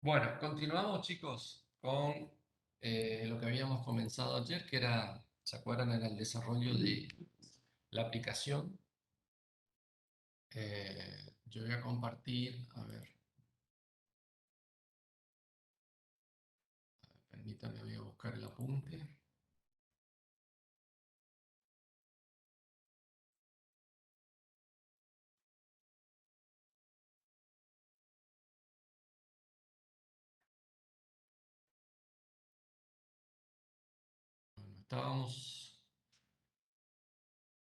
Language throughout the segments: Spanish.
Bueno, continuamos chicos con lo que habíamos comenzado ayer, que era, ¿se acuerdan? Era el desarrollo de la aplicación. Yo voy a compartir, a ver, permítanme, voy a buscar el apunte. Bueno, estábamos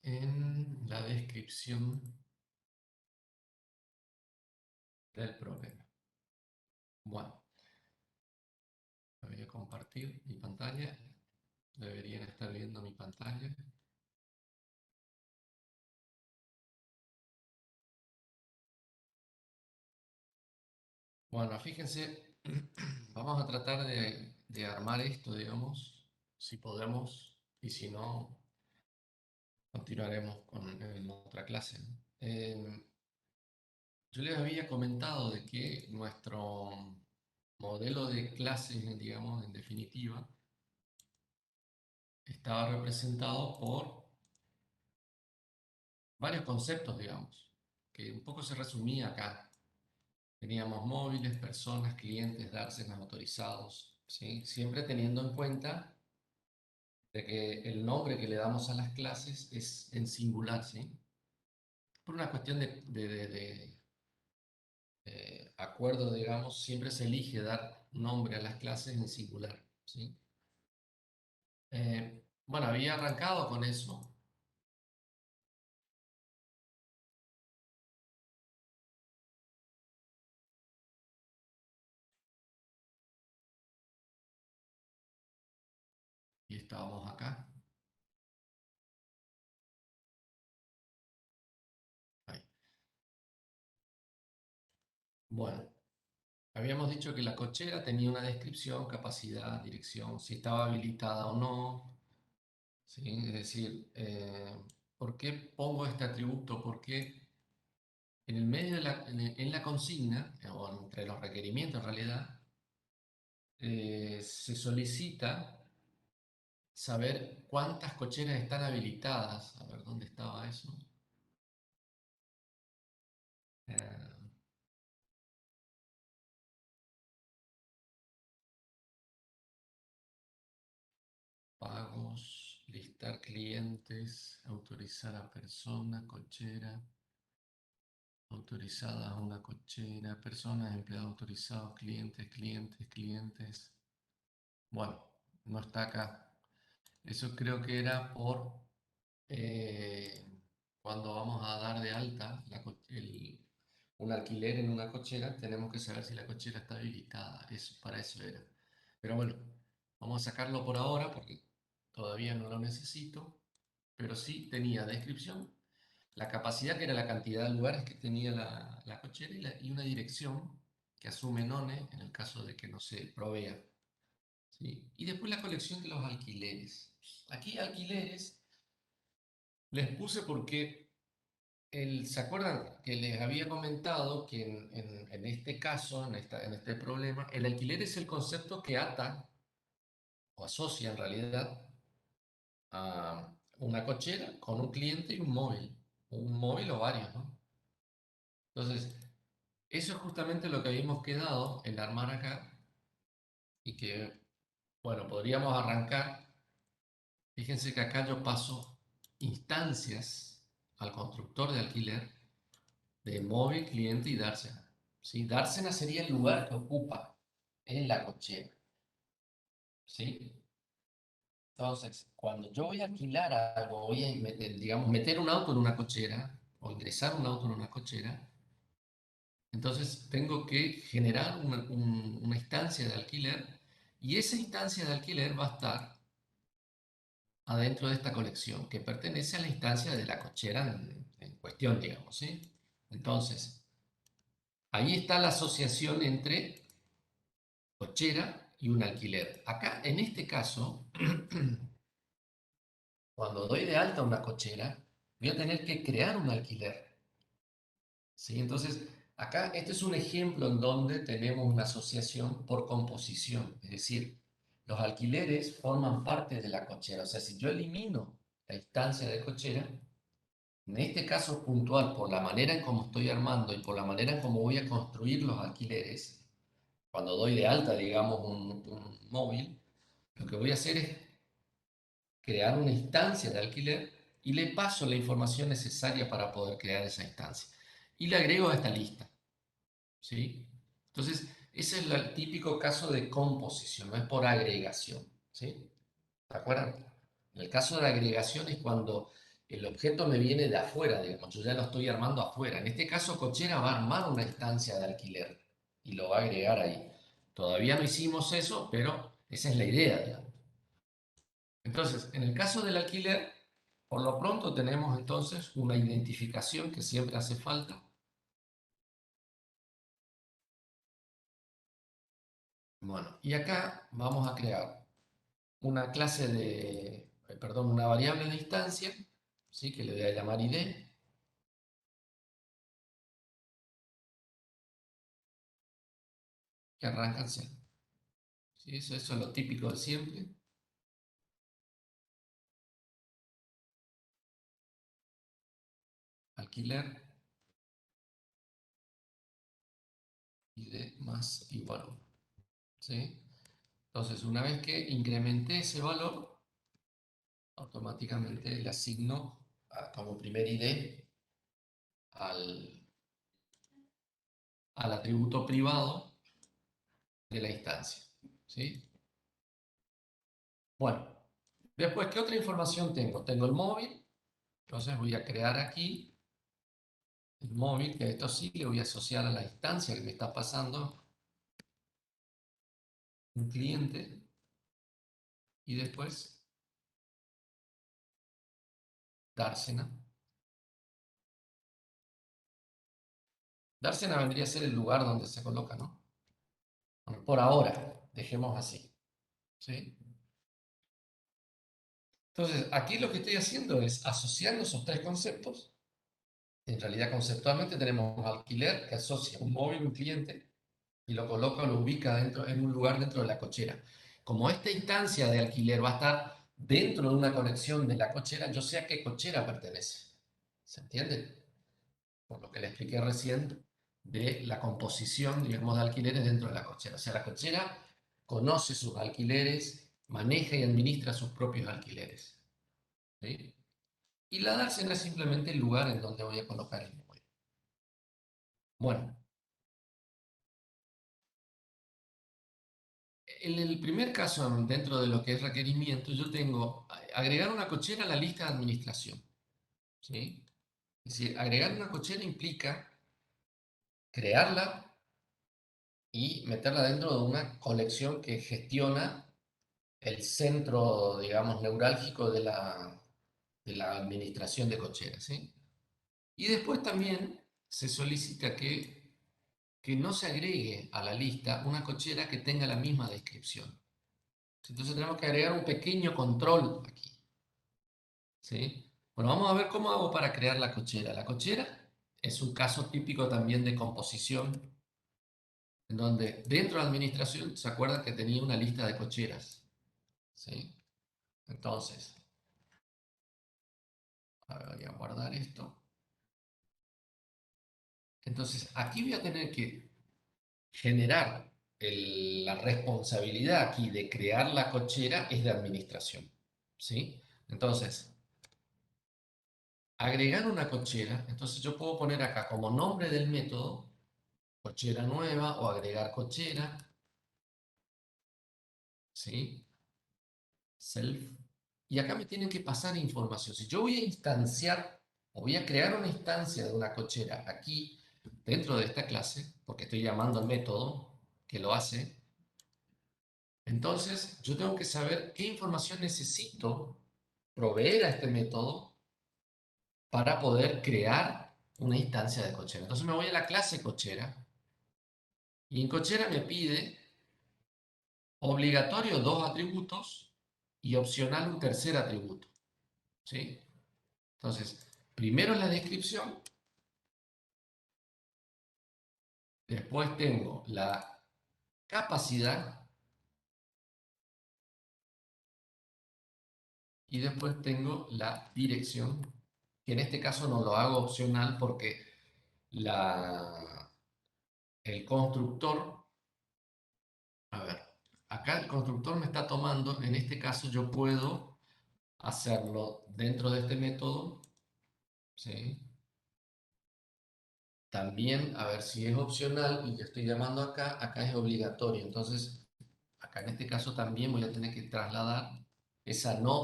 en la descripción del problema. Bueno, voy a compartir mi pantalla. Deberían estar viendo mi pantalla. Bueno, fíjense, vamos a tratar de armar esto, digamos, si podemos, y si no, continuaremos en otra clase, ¿no? Yo les había comentado de que nuestro modelo de clases, digamos, en definitiva, estaba representado por varios conceptos, digamos, que un poco se resumía acá. Teníamos móviles, personas, clientes, dársenas, autorizados, ¿sí? Siempre teniendo en cuenta de que el nombre que le damos a las clases es en singular, ¿sí? Por una cuestión de acuerdo, digamos, siempre se elige dar nombre a las clases en singular, ¿sí? Bueno, había arrancado con eso y estábamos acá. Ahí. Bueno, habíamos dicho que la cochera tenía una descripción, capacidad, dirección, si estaba habilitada o no, ¿sí? Es decir, ¿por qué pongo este atributo? Porque en el medio en la consigna, o entre los requerimientos en realidad, se solicita saber cuántas cocheras están habilitadas. A ver, ¿dónde estaba eso? Eh, Pagos, listar clientes, autorizar a persona, cochera, autorizadas una cochera, personas, empleados autorizados, clientes. Bueno, no está acá. Eso creo que era por eh, cuando vamos a dar de alta un alquiler en una cochera, tenemos que saber si la cochera está habilitada. Para eso era. Pero bueno, vamos a sacarlo por ahora porque todavía no lo necesito. Pero sí tenía descripción, la capacidad, que era la cantidad de lugares que tenía la cochera, y una dirección que asume NONE en el caso de que no se provea. ¿Sí? Y después la colección de los alquileres. Aquí alquileres les puse porque ¿se acuerdan que les había comentado que en este caso, en este problema, el alquiler es el concepto que ata o asocia en realidad a una cochera con un cliente y un móvil o varios, ¿no? Entonces, eso es justamente lo que habíamos quedado en armar acá y que, bueno, podríamos arrancar. Fíjense que acá yo paso instancias al constructor de alquiler de móvil, cliente y dársena. ¿Sí? Dársena sería el lugar que ocupa en la cochera. ¿Sí? Entonces, cuando yo voy a alquilar algo, voy a meter, digamos, meter un auto en una cochera o ingresar un auto en una cochera, entonces tengo que generar una instancia de alquiler, y esa instancia de alquiler va a estar adentro de esta colección que pertenece a la instancia de la cochera en cuestión, digamos, ¿sí? Entonces, ahí está la asociación entre cochera y un alquiler. Acá, en este caso, cuando doy de alta una cochera, voy a tener que crear un alquiler, ¿sí? Entonces, Acá, este es un ejemplo en donde tenemos una asociación por composición, es decir, los alquileres forman parte de la cochera. O sea, si yo elimino la instancia de cochera, en este caso puntual, por la manera en cómo estoy armando y por la manera en cómo voy a construir los alquileres, cuando doy de alta, digamos, un móvil, lo que voy a hacer es crear una instancia de alquiler y le paso la información necesaria para poder crear esa instancia. Y le agrego a esta lista. ¿Sí? Entonces, ese es el típico caso de composición, no es por agregación. ¿Sí? ¿Se acuerdan? En el caso de agregación es cuando el objeto me viene de afuera, digamos, yo ya lo estoy armando afuera. En este caso, Cochera va a armar una instancia de alquiler y lo va a agregar ahí. Todavía no hicimos eso, pero esa es la idea, digamos. Entonces, en el caso del alquiler, por lo pronto tenemos entonces una identificación que siempre hace falta. Bueno, y acá vamos a crear una clase de, perdón, una variable de instancia, ¿sí? Que le voy a llamar id, que arranca en cero. ¿Sí? Eso es lo típico de siempre. Alquiler, id más igual 1. ¿Sí? Entonces, una vez que incrementé ese valor, automáticamente le asigno como primer id al, al atributo privado de la instancia. ¿Sí? Bueno, después, ¿qué otra información tengo? Tengo el móvil, entonces voy a crear aquí el móvil, que esto sí le voy a asociar a la instancia que me está pasando un cliente y después dársena. Dársena vendría a ser el lugar donde se coloca, ¿no? Bueno, por ahora, dejemos así. ¿Sí? Entonces, aquí lo que estoy haciendo es asociando esos tres conceptos. En realidad, conceptualmente tenemos alquiler que asocia un móvil, un cliente, y lo coloca, lo ubica dentro, en un lugar dentro de la cochera. Como esta instancia de alquiler va a estar dentro de una conexión de la cochera, yo sé a qué cochera pertenece. ¿Se entiende? Por lo que le expliqué recién de la composición, digamos, de alquileres dentro de la cochera. O sea, la cochera conoce sus alquileres, maneja y administra sus propios alquileres. ¿Sí? Y la dársena es simplemente el lugar en donde voy a colocar el móvil. Bueno, en el primer caso, dentro de lo que es requerimiento, yo tengo agregar una cochera a la lista de administración. ¿Sí? Es decir, agregar una cochera implica crearla y meterla dentro de una colección que gestiona el centro, digamos, neurálgico de la administración de cocheras. ¿Sí? Y después también se solicita que no se agregue a la lista una cochera que tenga la misma descripción. Entonces tenemos que agregar un pequeño control aquí. ¿Sí? Bueno, vamos a ver cómo hago para crear la cochera. La cochera es un caso típico también de composición, en donde dentro de la administración se acuerdan que tenía una lista de cocheras. ¿Sí? Entonces, a ver, voy a guardar esto. Entonces, aquí voy a tener que generar la responsabilidad aquí de crear la cochera es de administración. ¿Sí? Entonces, agregar una cochera, entonces yo puedo poner acá como nombre del método cochera nueva o agregar cochera, ¿sí? Self. Y acá me tienen que pasar información. Si yo voy a instanciar o voy a crear una instancia de una cochera aquí dentro de esta clase, porque estoy llamando al método que lo hace, entonces yo tengo que saber qué información necesito proveer a este método para poder crear una instancia de cochera. Entonces me voy a la clase cochera y en cochera me pide obligatorio dos atributos y opcional un tercer atributo. ¿Sí? Entonces, primero la descripción Después tengo la capacidad y después tengo la dirección, que en este caso no lo hago opcional porque el constructor, a ver, acá el constructor me está tomando, en este caso yo puedo hacerlo dentro de este método, ¿sí? También, a ver si es opcional y que estoy llamando acá, acá es obligatorio. Entonces, acá en este caso también voy a tener que trasladar esa no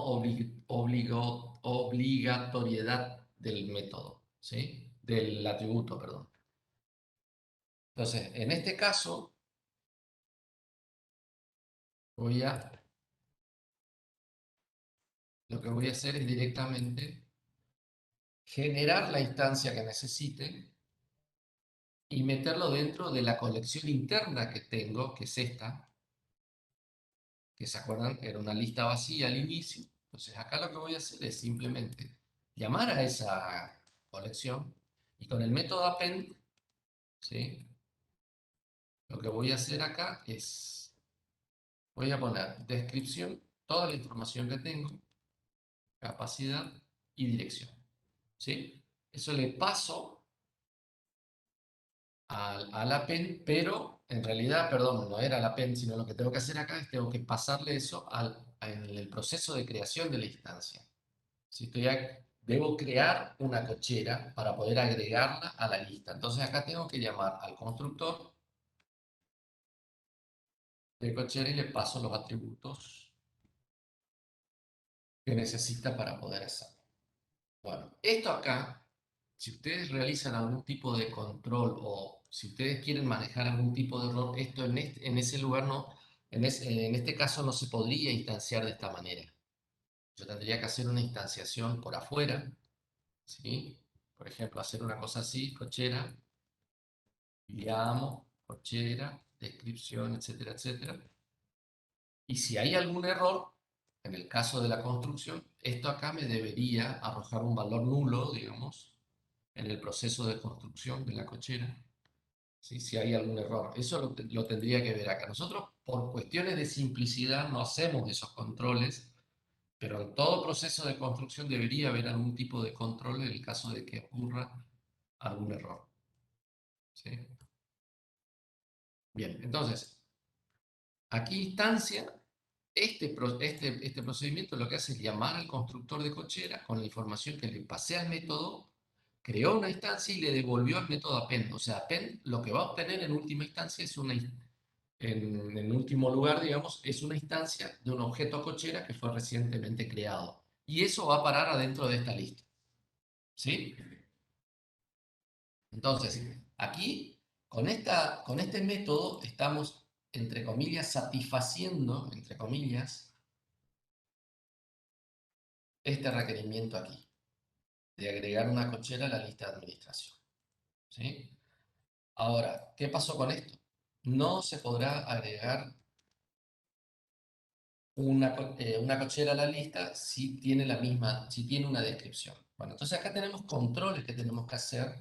obligatoriedad del método, ¿sí? Del atributo, perdón. Entonces, en este caso, voy a, lo que voy a hacer es directamente generar la instancia que necesite y meterlo dentro de la colección interna que tengo, que es esta, que se acuerdan, era una lista vacía al inicio. Entonces acá lo que voy a hacer es simplemente llamar a esa colección y con el método append, ¿sí? Lo que voy a hacer acá es, voy a poner descripción, toda la información que tengo, capacidad y dirección, ¿sí? Eso le paso al append, pero en realidad, perdón, no era el append, sino lo que tengo que hacer acá es tengo que pasarle eso en el proceso de creación de la instancia. Si debo crear una cochera para poder agregarla a la lista. Entonces acá tengo que llamar al constructor de cochera y le paso los atributos que necesita para poder hacerlo. Bueno, esto acá, si ustedes realizan algún tipo de control o si ustedes quieren manejar algún tipo de error, esto en ese lugar no, en este caso no se podría instanciar de esta manera. Yo tendría que hacer una instanciación por afuera, ¿sí? Por ejemplo, hacer una cosa así, cochera, llamo, cochera, descripción, etcétera, etcétera. Y si hay algún error, en el caso de la construcción, esto acá me debería arrojar un valor nulo, digamos, en el proceso de construcción de la cochera, ¿sí? Si hay algún error. Eso lo tendría que ver acá. Nosotros, por cuestiones de simplicidad, no hacemos esos controles, pero en todo proceso de construcción debería haber algún tipo de control en el caso de que ocurra algún error, ¿sí? Bien, entonces, aquí instancia, este procedimiento lo que hace es llamar al constructor de cochera con la información que le pasé al método, creó una instancia y le devolvió al método append. O sea, append lo que va a obtener en última instancia es en último lugar, digamos, es una instancia de un objeto cochera que fue recientemente creado. Y eso va a parar adentro de esta lista. ¿Sí? Entonces, aquí, con este método, estamos, entre comillas, satisfaciendo, entre comillas, este requerimiento aquí, de agregar una cochera a la lista de administración. ¿Sí? Ahora, ¿qué pasó con esto? No se podrá agregar una cochera a la lista si tiene si tiene una descripción. Bueno, entonces acá tenemos controles que tenemos que hacer.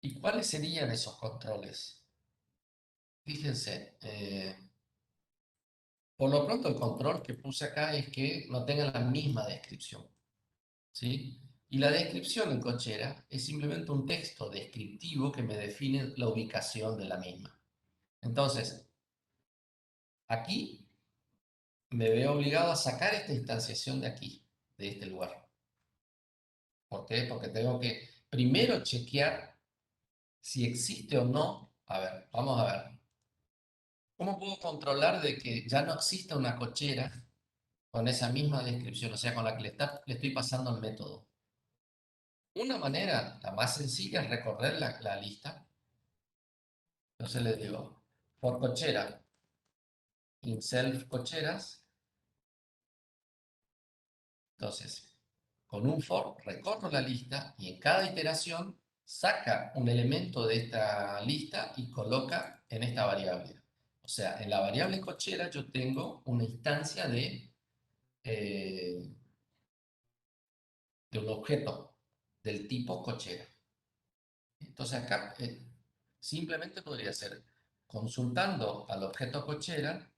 ¿Y cuáles serían esos controles? Fíjense, por lo pronto el control que puse acá es que no tengan la misma descripción, ¿sí? Y la descripción en cochera es simplemente un texto descriptivo que me define la ubicación de la misma. Entonces, aquí me veo obligado a sacar esta instanciación de aquí, de este lugar. ¿Por qué? Porque tengo que primero chequear si existe o no. A ver, vamos a ver. ¿Cómo puedo controlar de que ya no exista una cochera con esa misma descripción, o sea, con la que le estoy pasando al método? Una manera, la más sencilla, es recorrer la lista. Entonces le digo, por cochera, inself cocheras. Entonces, con un for recorro la lista y en cada iteración saca un elemento de esta lista y coloca en esta variable. O sea, en la variable cochera yo tengo una instancia eh, de un objeto del tipo cochera. Entonces acá simplemente podría ser consultando al objeto cochera,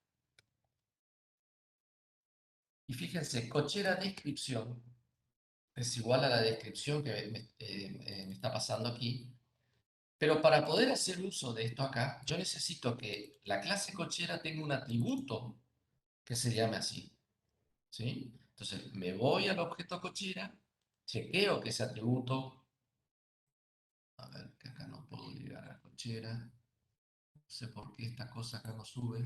y fíjense, cochera descripción es igual a la descripción que me está pasando aquí, pero para poder hacer uso de esto acá, yo necesito que la clase cochera tenga un atributo que se llame así, ¿sí? Entonces, me voy al objeto cochera, chequeo que ese atributo, a ver, que acá no puedo llegar a cochera, no sé por qué esta cosa acá no sube.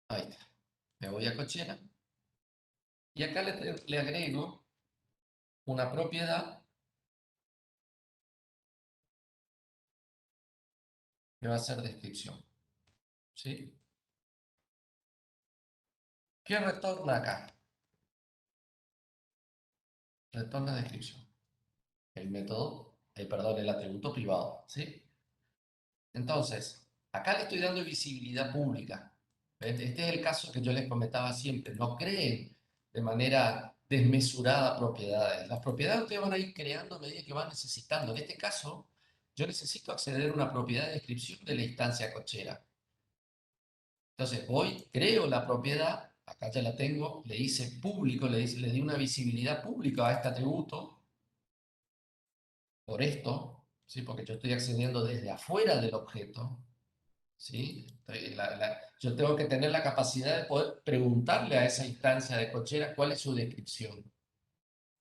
Ahí está. Me voy a cochera y acá le agrego una propiedad que va a ser descripción, ¿sí? ¿Qué retorna acá? Retorna descripción. El método, perdón, el atributo privado, ¿sí? Entonces, acá le estoy dando visibilidad pública. Este es el caso que yo les comentaba siempre. No creen de manera desmesurada propiedades. Las propiedades ustedes van a ir creando a medida que van necesitando. En este caso, yo necesito acceder a una propiedad de descripción de la instancia cochera. Entonces voy, creo la propiedad, acá ya la tengo, le hice público, le di una visibilidad pública a este atributo por esto, ¿sí? Porque yo estoy accediendo desde afuera del objeto. ¿Sí? Yo tengo que tener la capacidad de poder preguntarle a esa instancia de cochera cuál es su descripción.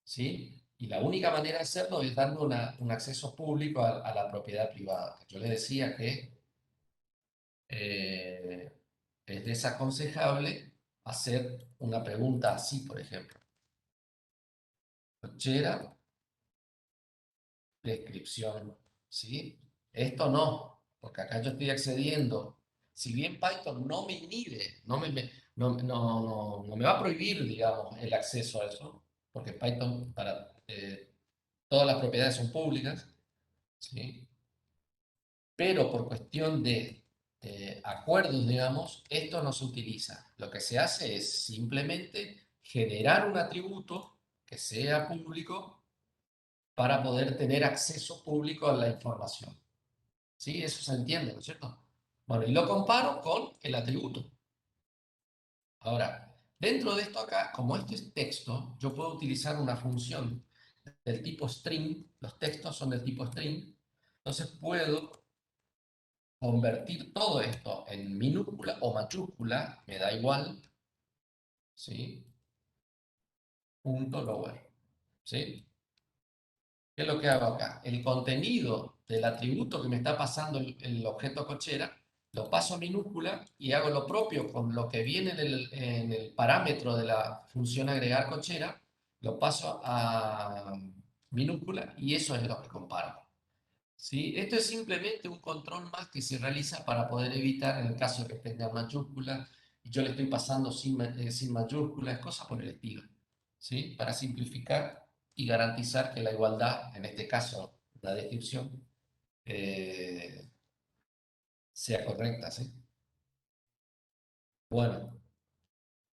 ¿Sí? Y la única manera de hacerlo es dando un acceso público a la propiedad privada. Yo le decía que eh, es desaconsejable hacer una pregunta así, por ejemplo. Cochera, descripción. ¿Sí? Esto no, porque acá yo estoy accediendo. Si bien Python no me inhibe, no me va a prohibir, digamos, el acceso a eso, porque Python para todas las propiedades son públicas, ¿sí? Pero por cuestión de acuerdos, digamos, esto no se utiliza. Lo que se hace es simplemente generar un atributo que sea público para poder tener acceso público a la información. ¿Sí? Eso se entiende, ¿no es cierto? Bueno, y lo comparo con el atributo. Ahora, dentro de esto acá, como esto es texto, yo puedo utilizar una función del tipo string, los textos son del tipo string, entonces puedo convertir todo esto en minúscula o mayúscula, me da igual, ¿sí? Punto lower, ¿sí? ¿Qué es lo que hago acá? El contenido del atributo que me está pasando el objeto cochera, lo paso a minúscula y hago lo propio con lo que viene en el parámetro de la función agregar cochera, lo paso a minúscula y eso es lo que comparo. ¿Sí? Esto es simplemente un control más que se realiza para poder evitar, en el caso de que tenga mayúsculas, y yo le estoy pasando sin mayúsculas, cosas por el estilo. ¿Sí? Para simplificar y garantizar que la igualdad, en este caso la descripción, eh, sea correcta. ¿Sí? Bueno,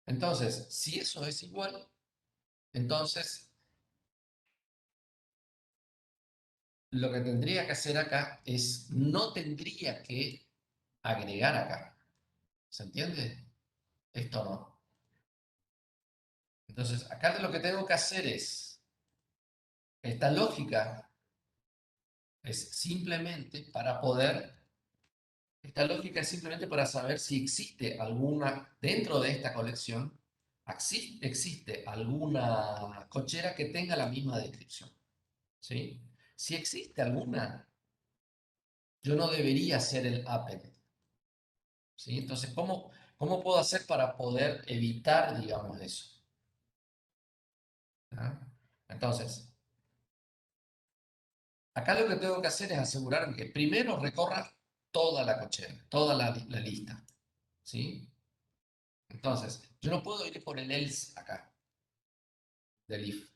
entonces, si eso es igual, entonces lo que tendría que hacer acá es, no tendría que agregar acá. ¿Se entiende? Esto no. Entonces, acá lo que tengo que hacer es, esta lógica es simplemente para poder, esta lógica es simplemente para saber si existe alguna, dentro de esta colección, existe alguna cochera que tenga la misma descripción. ¿Sí? Si existe alguna, yo no debería hacer el append. ¿Sí? Entonces, ¿cómo puedo hacer para poder evitar, digamos, eso? ¿Ah? Entonces, acá lo que tengo que hacer es asegurarme que primero recorra toda la cochera, toda la lista. ¿Sí? Entonces, yo no puedo ir por el else acá, del if.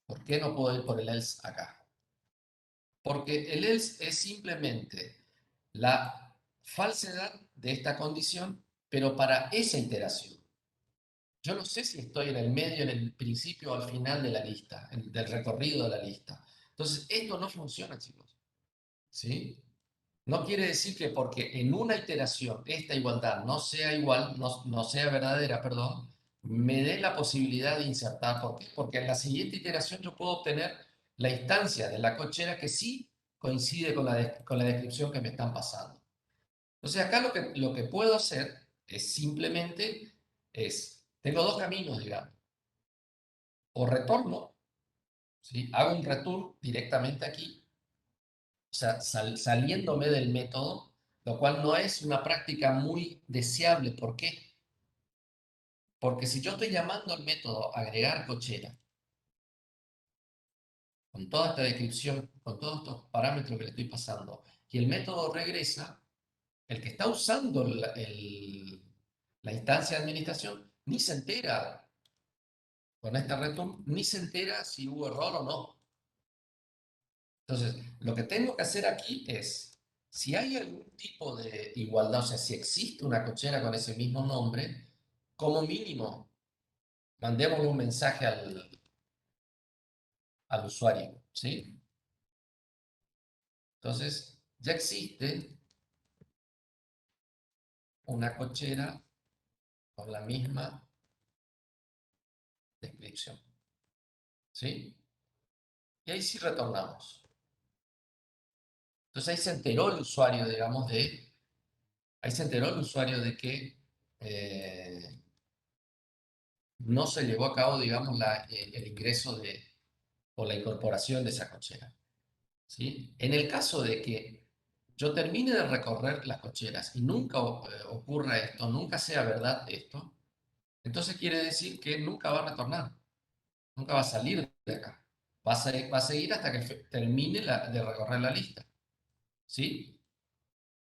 ¿Por qué no puedo ir por el else acá? Porque el else es simplemente la falsedad de esta condición, pero para esa iteración. Yo no sé si estoy en el medio, en el principio o al final de la lista, del recorrido de la lista. Entonces, esto no funciona, chicos. ¿Sí? No quiere decir que porque en una iteración esta igualdad no sea igual, no sea verdadera, perdón, me dé la posibilidad de insertar. ¿Por qué? Porque en la siguiente iteración yo puedo obtener la instancia de la cochera que sí coincide con la descripción que me están pasando. Entonces acá lo que puedo hacer es simplemente, tengo dos caminos, digamos. O retorno, ¿sí? Hago un return directamente aquí, o sea, saliéndome del método, lo cual no es una práctica muy deseable. ¿Por qué? Porque si yo estoy llamando al método agregar cochera, con toda esta descripción, con todos estos parámetros que le estoy pasando, y el método regresa, el que está usando la instancia de administración ni se entera con este return, ni se entera si hubo error o no. Entonces, lo que tengo que hacer aquí es, si hay algún tipo de igualdad, o sea, si existe una cochera con ese mismo nombre, como mínimo, mandémosle un mensaje al usuario, ¿sí? Entonces, ya existe una cochera con la misma descripción, ¿sí? Y ahí sí retornamos. Entonces ahí se enteró el usuario, digamos, ahí se enteró el usuario de que no se llevó a cabo, digamos, el ingreso o la incorporación de esa cochera, ¿sí? En el caso de que yo termine de recorrer las cocheras y nunca ocurra esto, nunca sea verdad esto, entonces quiere decir que nunca va a retornar, nunca va a salir de acá. Va a seguir hasta que termine de recorrer la lista, ¿sí?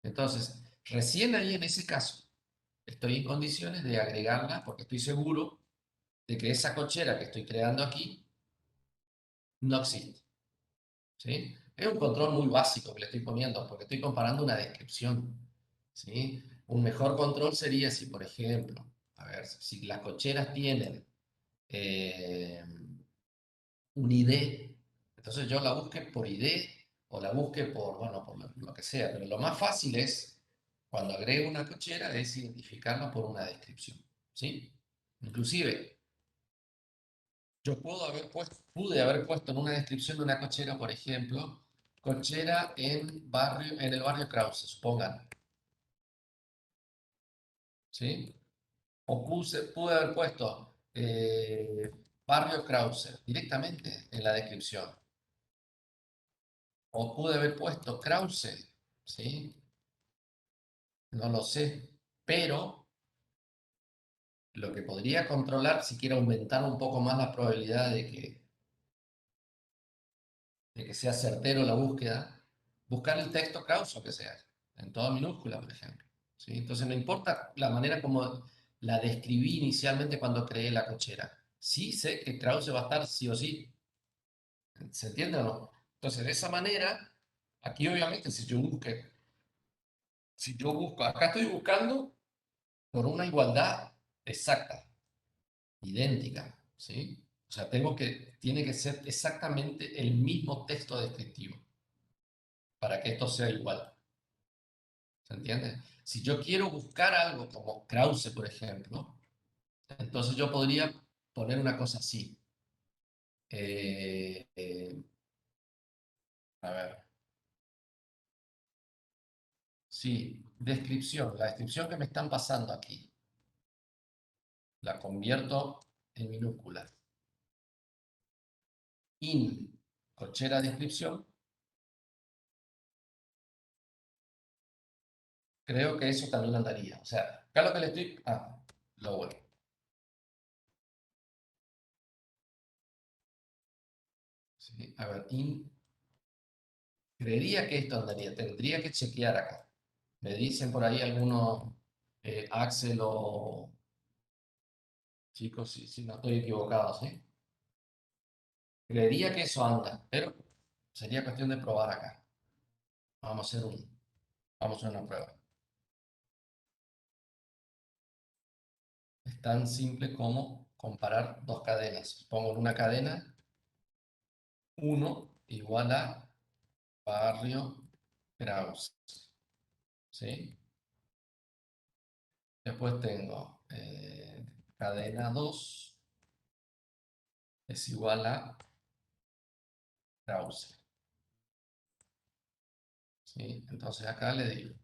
Entonces, recién ahí en ese caso, estoy en condiciones de agregarla porque estoy seguro de que esa cochera que estoy creando aquí no existe, ¿sí? Es un control muy básico que le estoy poniendo porque estoy comparando una descripción, ¿sí? Un mejor control sería si, por ejemplo, a ver, si las cocheras tienen eh, un ID, entonces yo la busque por ID o la busque por, bueno, por lo que sea, pero lo más fácil es, cuando agrego una cochera, es identificarla por una descripción, ¿sí? Inclusive, yo pude haber puesto en una descripción de una cochera, por ejemplo, cochera en el barrio Krause, supongan, ¿sí? O pude haber puesto barrio Krause directamente en la descripción. O pude haber puesto Krause, ¿sí? No lo sé. Pero lo que podría controlar, si quiero aumentar un poco más la probabilidad de que sea certero la búsqueda, buscar el texto Krause, que sea, en toda minúscula, por ejemplo. ¿Sí? Entonces no importa la manera como la describí inicialmente cuando creé la cochera. Sí sé que Krause va a estar sí o sí. ¿Se entiende o no? Entonces, de esa manera, aquí obviamente si yo busco, acá estoy buscando por una igualdad exacta, idéntica, ¿sí? O sea, tiene que ser exactamente el mismo texto descriptivo para que esto sea igual. ¿Se entiende? Si yo quiero buscar algo como Krause, por ejemplo, entonces yo podría poner una cosa así. Eh, eh, a ver, sí, descripción. La descripción que me están pasando aquí, la convierto en minúsculas. In, cochera descripción. Creo que eso también andaría. O sea, acá lo que le estoy... Ah, lo bueno. Sí, a ver, creería que esto andaría. Tendría que chequear acá. Me dicen por ahí algunos, Axel o chicos, si no estoy equivocado, ¿sí? Creería que eso anda, pero sería cuestión de probar acá. Vamos a hacer una prueba. tan simple como comparar dos cadenas. Pongo en una cadena 1 igual a Barrio Krause, ¿sí? Después tengo cadena 2 es igual a Krause, ¿sí? Entonces acá le digo,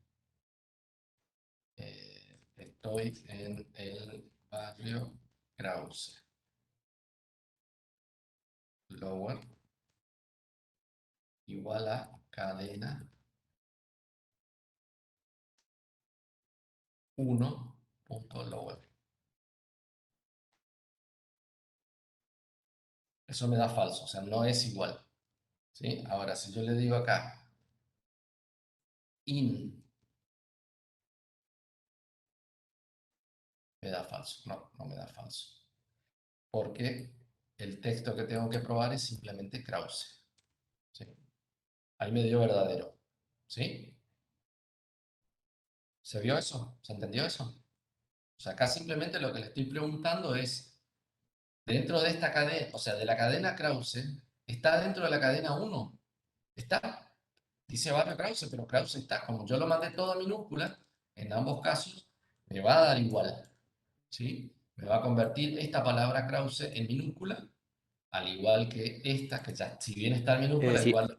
estoy en el barrio Krause. Lower igual a cadena 1.lower. Eso me da falso, o sea, no es igual, ¿sí? Ahora, si yo le digo acá, in, me da falso. No, no me da falso. Porque el texto que tengo que probar es simplemente Krause, ¿sí? Ahí me dio verdadero, ¿sí? ¿Se vio eso? ¿Se entendió eso? O sea, acá simplemente lo que le estoy preguntando es, dentro de esta cadena, o sea, de la cadena Krause, ¿está dentro de la cadena 1? ¿Está? Dice barrio Krause, pero Krause está. Como yo lo mandé todo a minúscula, en ambos casos, me va a dar igual, ¿sí? Me va a convertir esta palabra Krause en minúscula, al igual que esta, que ya, si bien está en minúscula, Sí, igual.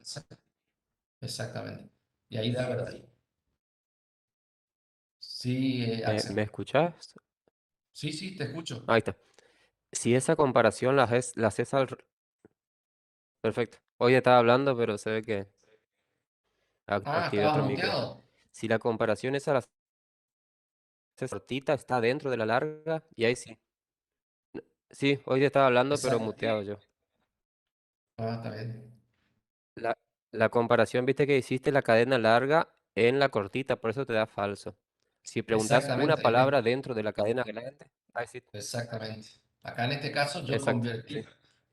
Exactamente. Y ahí da verdad. Sí, ¿me Axel. escuchás? Sí, sí, te escucho. Ahí está. Si esa comparación la haces Perfecto. Hoy estaba hablando, pero se ve que Ah, activé estabas otro micro. muteado. Si la comparación esa la haces cortita, está dentro de la larga, y ahí sí. Sí, hoy te estaba hablando, pero Exacto. muteado yo. Ah, está bien. La, la comparación, viste que hiciste la cadena larga en la cortita, por eso te da falso. Si preguntas una Exactamente. palabra dentro de la cadena grande, ahí sí. Exactamente. Acá en este caso yo Exacto, convertí sí.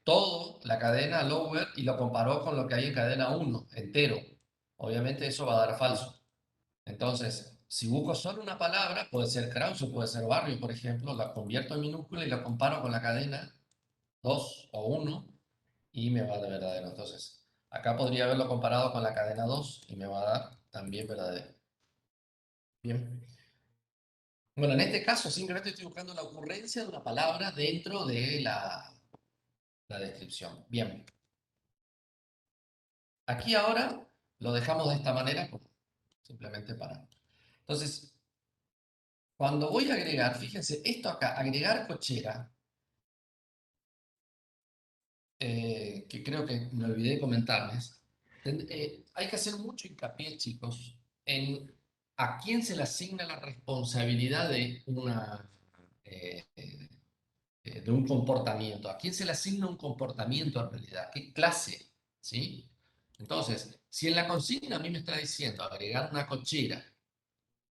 todo la cadena lower y lo comparó con lo que hay en cadena 1 entero. Obviamente eso va a dar Mm. falso. Entonces, si busco solo una palabra, puede ser Krause, puede ser barrio, por ejemplo, la convierto en minúscula y la comparo con la cadena 2 o 1 y me va a dar verdadero. Entonces, acá podría haberlo comparado con la cadena 2 y me va a dar también verdadero. Bien. Bueno, en este caso simplemente estoy buscando la ocurrencia de una palabra dentro de la descripción. Bien. Aquí ahora lo dejamos de esta manera, simplemente para. Entonces, cuando voy a agregar, fíjense, esto acá, agregar cochera, que creo que me olvidé de comentarles, hay que hacer mucho hincapié, chicos, en a quién se le asigna la responsabilidad de un comportamiento, a quién se le asigna un comportamiento en realidad, qué clase, ¿sí? Entonces, si en la consigna a mí me está diciendo agregar una cochera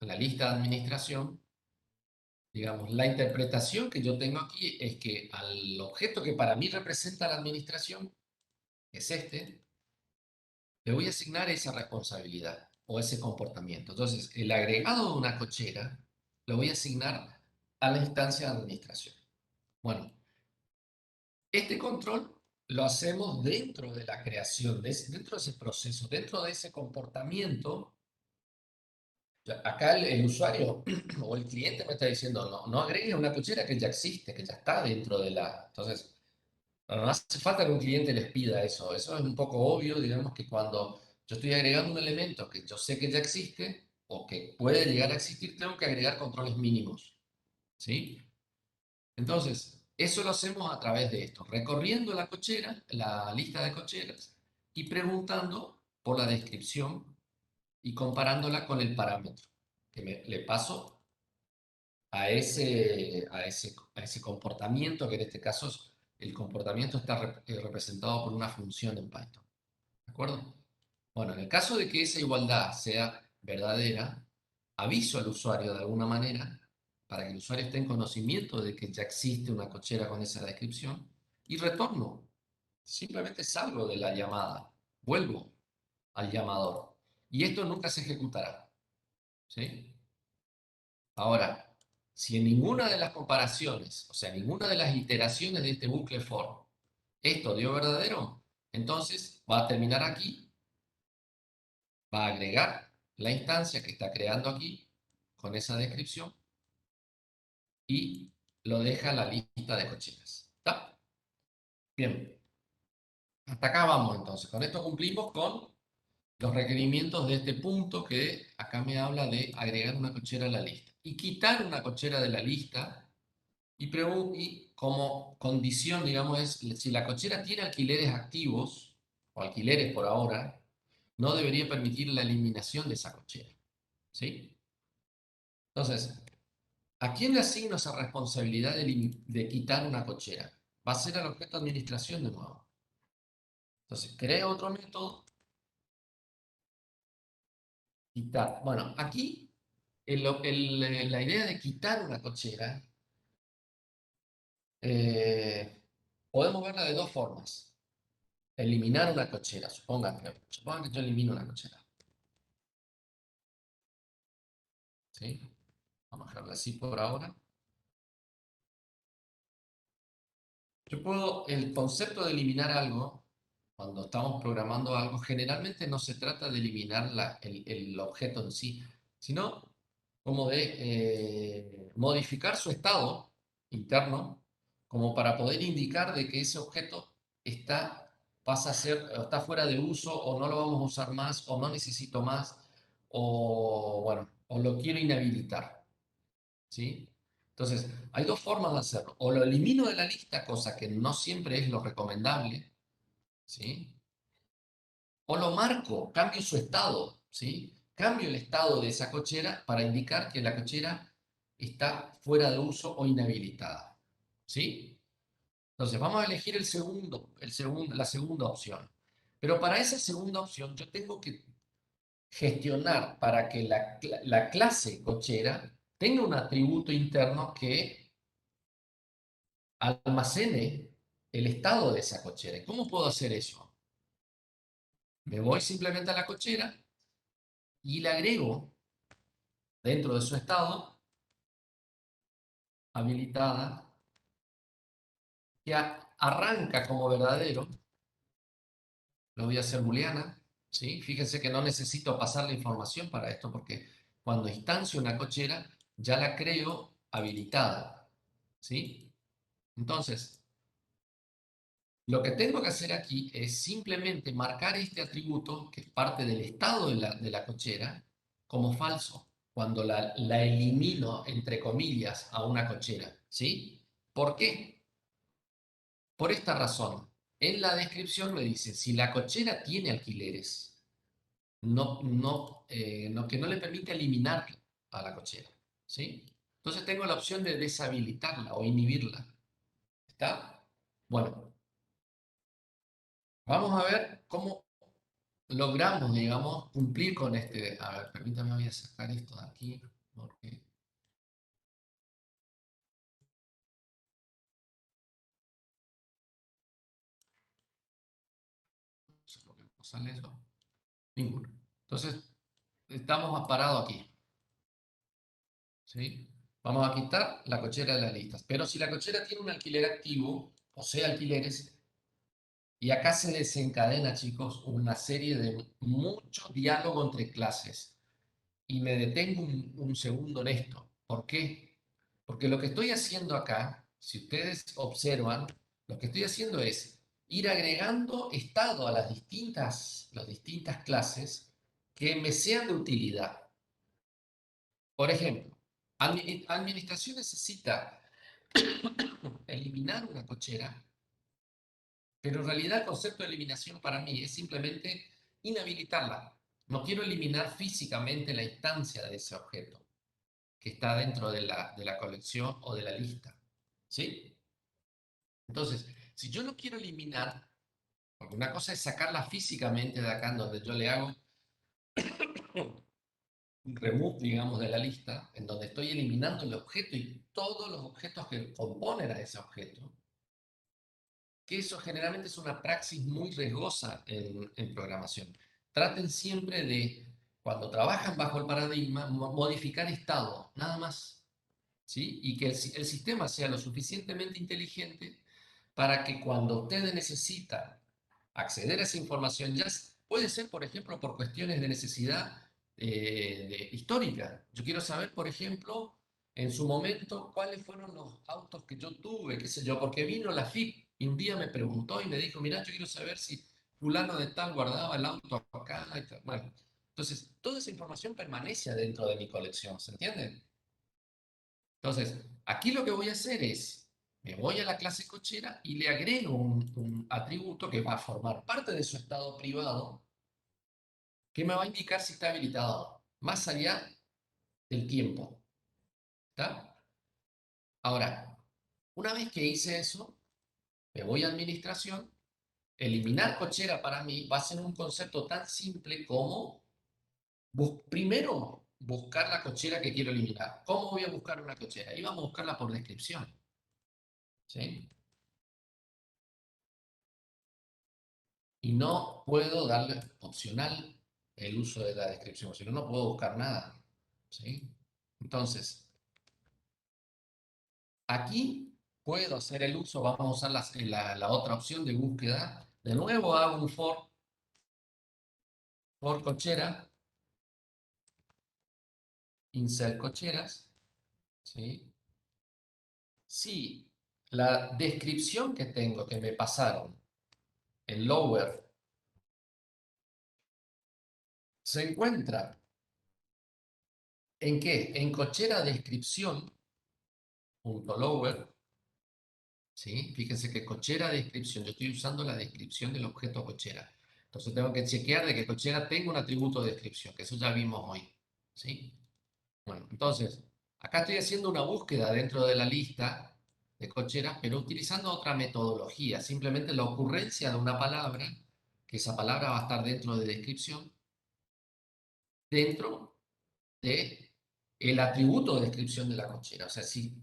a la lista de administración, digamos, la interpretación que yo tengo aquí es que al objeto que para mí representa la administración, que es este, le voy a asignar esa responsabilidad o ese comportamiento. Entonces, el agregado de una cochera lo voy a asignar a la instancia de administración. Bueno, este control lo hacemos dentro de la creación, dentro de ese proceso, dentro de ese comportamiento. Acá el usuario o el cliente me está diciendo, no, no agregues una cochera que ya existe, que ya está dentro de la. Entonces, no hace falta que un cliente les pida eso. Eso es un poco obvio, digamos que cuando yo estoy agregando un elemento que yo sé que ya existe o que puede llegar a existir, tengo que agregar controles mínimos. ¿Sí? Entonces, eso lo hacemos a través de esto, recorriendo la cochera, la lista de cocheras y preguntando por la descripción y comparándola con el parámetro que le paso a ese comportamiento, que en este caso el comportamiento está representado por una función en Python. ¿De acuerdo? Bueno, en el caso de que esa igualdad sea verdadera, aviso al usuario de alguna manera para que el usuario esté en conocimiento de que ya existe una cochera con esa descripción y retorno. Simplemente salgo de la llamada, vuelvo al llamador y esto nunca se ejecutará. ¿Sí? Ahora, Si en ninguna de las comparaciones, o sea, ninguna de las iteraciones de este bucle for, esto dio verdadero, entonces va a terminar aquí, va a agregar la instancia que está creando aquí con esa descripción y lo deja en la lista de cocheras. ¿Está? Bien, hasta acá vamos entonces. Con esto cumplimos con los requerimientos de este punto que acá me habla de agregar una cochera a la lista. Y quitar una cochera de la lista y como condición, digamos, es si la cochera tiene alquileres activos, o alquileres por ahora, no debería permitir la eliminación de esa cochera. ¿Sí? Entonces, ¿a quién le asigno esa responsabilidad de quitar una cochera? Va a ser al objeto de administración de nuevo. Entonces, creo otro método, quitar. Bueno, aquí la idea de quitar una cochera, eh, podemos verla de dos formas. Eliminar una cochera, supongan que yo elimino una cochera. ¿Sí? Vamos a dejarla así por ahora. Yo puedo, el concepto de eliminar algo, cuando estamos programando algo, generalmente no se trata de eliminar el objeto en sí, sino como de modificar su estado interno, como para poder indicar de que ese objeto pasa a ser, o está fuera de uso, o no lo vamos a usar más, o no necesito más, o bueno, o lo quiero inhabilitar. ¿Sí? Entonces, hay dos formas de hacerlo. O lo elimino de la lista, cosa que no siempre es lo recomendable, ¿sí? O lo marco, cambio su estado, ¿sí? Cambio el estado de esa cochera para indicar que la cochera está fuera de uso o inhabilitada, ¿sí? Entonces, vamos a elegir la segunda opción. Pero para esa segunda opción, yo tengo que gestionar para que la clase cochera tenga un atributo interno que almacene el estado de esa cochera. ¿Y cómo puedo hacer eso? Me voy simplemente a la cochera y le agrego dentro de su estado habilitada que arranca como verdadero. Lo voy a hacer booleana. ¿Sí? Fíjense que no necesito pasar la información para esto porque cuando instancio una cochera ya la creo habilitada. ¿Sí? Entonces, lo que tengo que hacer aquí es simplemente marcar este atributo, que es parte del estado de la cochera, como falso, cuando la elimino, entre comillas, a una cochera. ¿Sí? ¿Por qué? Por esta razón. En la descripción me dice, si la cochera tiene alquileres, que no le permite eliminar a la cochera. ¿Sí? Entonces tengo la opción de deshabilitarla o inhibirla. ¿Está? Bueno, vamos a ver cómo logramos, digamos, cumplir con este. A ver, permítame, voy a sacar esto de aquí, porque no sé por qué no sale eso. Ninguno. Entonces, estamos parados aquí. ¿Sí? Vamos a quitar la cochera de las listas. Pero si la cochera tiene un alquiler activo, posee alquileres, y acá se desencadena, chicos, una serie de mucho diálogo entre clases. Y me detengo un segundo en esto. ¿Por qué? Porque lo que estoy haciendo acá, si ustedes observan, lo que estoy haciendo es ir agregando estado a las distintas clases que me sean de utilidad. Por ejemplo, administración necesita eliminar una cochera, pero en realidad el concepto de eliminación para mí es simplemente inhabilitarla. No quiero eliminar físicamente la instancia de ese objeto que está dentro de la colección o de la lista. ¿Sí? Entonces, si yo no quiero eliminar, porque una cosa es sacarla físicamente de acá, en donde yo le hago un remove, digamos, de la lista, en donde estoy eliminando el objeto y todos los objetos que componen a ese objeto, que eso generalmente es una praxis muy riesgosa en programación. Traten siempre de, cuando trabajan bajo el paradigma, modificar estado, nada más. ¿sí? Y que el sistema sea lo suficientemente inteligente para que cuando ustedes necesitan acceder a esa información, puede ser, por ejemplo, por cuestiones de necesidad histórica. Yo quiero saber, por ejemplo, en su momento, cuáles fueron los autos que yo tuve, qué sé yo, porque vino la FIP y un día me preguntó y me dijo, mira, yo quiero saber si fulano de tal guardaba el auto acá y tal. Bueno, entonces, toda esa información permanece dentro de mi colección, ¿se entiende? Entonces, aquí lo que voy a hacer es, me voy a la clase cochera y le agrego un atributo que va a formar parte de su estado privado, que me va a indicar si está habilitado, más allá del tiempo. ¿Está? Ahora, una vez que hice eso, me voy a administración. Eliminar cochera para mí va a ser un concepto tan simple como, primero, buscar la cochera que quiero eliminar. ¿Cómo voy a buscar una cochera? Y vamos a buscarla por descripción. ¿Sí? Y no puedo darle opcional el uso de la descripción, si no, no puedo buscar nada. ¿Sí? Entonces, aquí puedo hacer el uso, vamos a usar la otra opción de búsqueda. De nuevo hago un for cochera, insert cocheras. ¿Sí? Si la descripción que tengo, que me pasaron en lower, se encuentra ¿en qué? En cochera descripción, punto lower. ¿Sí? Fíjense que cochera descripción, yo estoy usando la descripción del objeto cochera. Entonces tengo que chequear de que cochera tenga un atributo de descripción, que eso ya vimos hoy. ¿Sí? Bueno, entonces, acá estoy haciendo una búsqueda dentro de la lista de cocheras, pero utilizando otra metodología, simplemente la ocurrencia de una palabra, que esa palabra va a estar dentro de descripción, dentro de el atributo de descripción de la cochera. O sea, si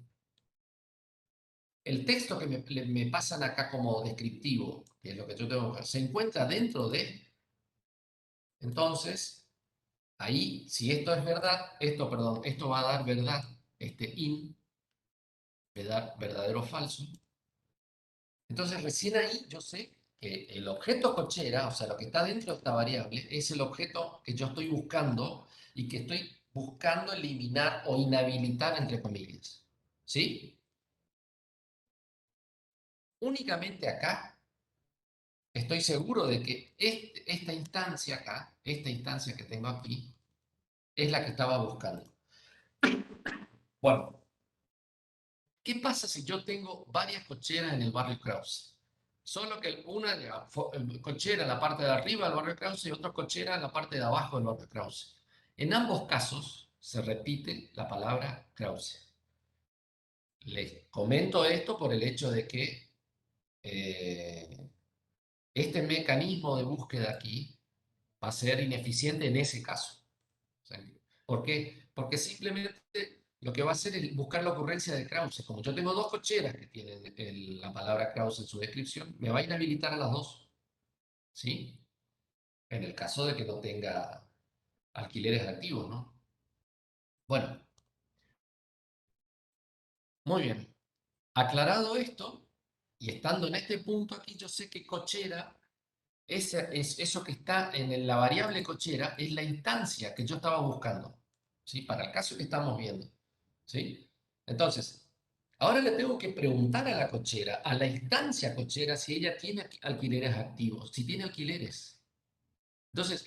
el texto que me pasan acá como descriptivo, que es lo que yo tengo que ver, se encuentra dentro de, entonces, ahí, si esto es verdad, perdón, esto va a dar verdad, este in, va a dar verdadero o falso. Entonces, recién ahí yo sé que el objeto cochera, o sea, lo que está dentro de esta variable, es el objeto que yo estoy buscando y que estoy buscando eliminar o inhabilitar, entre comillas. ¿Sí? Únicamente acá estoy seguro de que esta instancia acá, esta instancia que tengo aquí, es la que estaba buscando. Bueno, ¿qué pasa si yo tengo varias cocheras en el barrio Krause? Solo que una cochera en la parte de arriba del barrio Krause y otra cochera en la parte de abajo del barrio Krause. En ambos casos se repite la palabra Krause. Les comento esto por el hecho de que eh, este mecanismo de búsqueda aquí va a ser ineficiente en ese caso. O sea, ¿por qué? Porque simplemente lo que va a hacer es buscar la ocurrencia de Krause. Como yo tengo dos cocheras que tienen la palabra Krause en su descripción, me va a inhabilitar a las dos. ¿Sí? En el caso de que no tenga alquileres activos, ¿no? Bueno, muy bien. Aclarado esto, y estando en este punto aquí, yo sé que cochera, eso que está en la variable cochera, es la instancia que yo estaba buscando. ¿Sí? Para el caso que estamos viendo. ¿Sí? Entonces, ahora le tengo que preguntar a la cochera, a la instancia cochera, si ella tiene alquileres activos, si tiene alquileres. Entonces,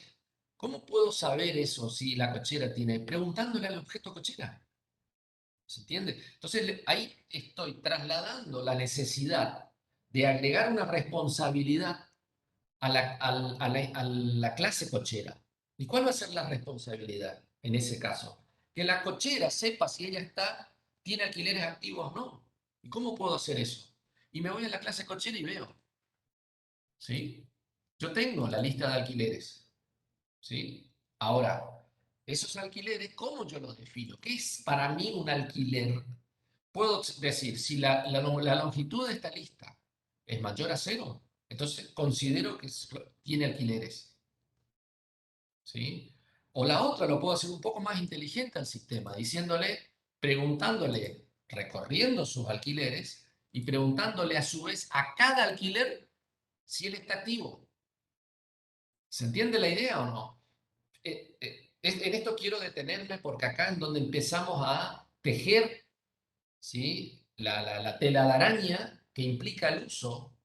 ¿cómo puedo saber eso si la cochera tiene? Preguntándole al objeto cochera. ¿Se entiende? Entonces, ahí estoy trasladando la necesidad de agregar una responsabilidad a la clase cochera. ¿Y cuál va a ser la responsabilidad en ese caso? Que la cochera sepa si ella tiene alquileres activos o no. ¿Y cómo puedo hacer eso? Y me voy a la clase cochera y veo. ¿Sí? Yo tengo la lista de alquileres. ¿Sí? Ahora, esos alquileres, ¿cómo yo los defino? ¿Qué es para mí un alquiler? Puedo decir, si la longitud de esta lista es mayor a cero, entonces considero que tiene alquileres. ¿Sí? O la otra lo puedo hacer un poco más inteligente al sistema, diciéndole, preguntándole recorriendo sus alquileres y preguntándole a su vez a cada alquiler si él está activo. ¿Se entiende la idea o no? En esto quiero detenerme porque acá es donde empezamos a tejer, ¿sí? La tela de araña que implica el uso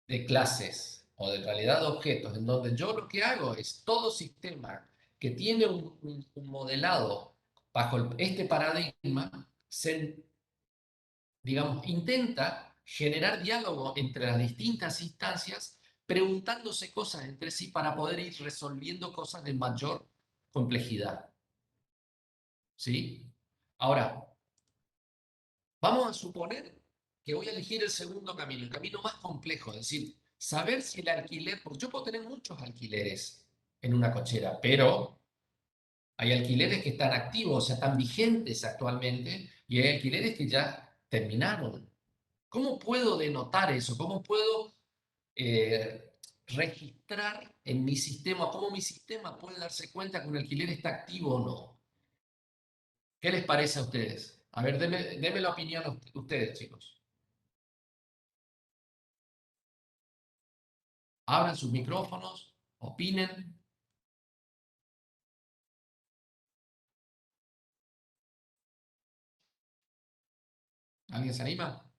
de clases o de realidad de objetos, en donde yo lo que hago es todo sistema que tiene un modelado bajo este paradigma, digamos, intenta generar diálogo entre las distintas instancias, preguntándose cosas entre sí para poder ir resolviendo cosas de mayor complejidad. ¿Sí? Ahora, vamos a suponer que voy a elegir el segundo camino, el camino más complejo, es decir, saber si el alquiler, porque yo puedo tener muchos alquileres en una cochera, pero hay alquileres que están activos, o sea, están vigentes actualmente, y hay alquileres que ya terminaron. ¿Cómo puedo denotar eso? ¿Cómo puedo registrar en mi sistema? ¿Cómo mi sistema puede darse cuenta que un alquiler está activo o no? ¿Qué les parece a ustedes? A ver, denme la opinión a ustedes, chicos. Abran sus micrófonos, opinen. ¿Alguien se anima? Nos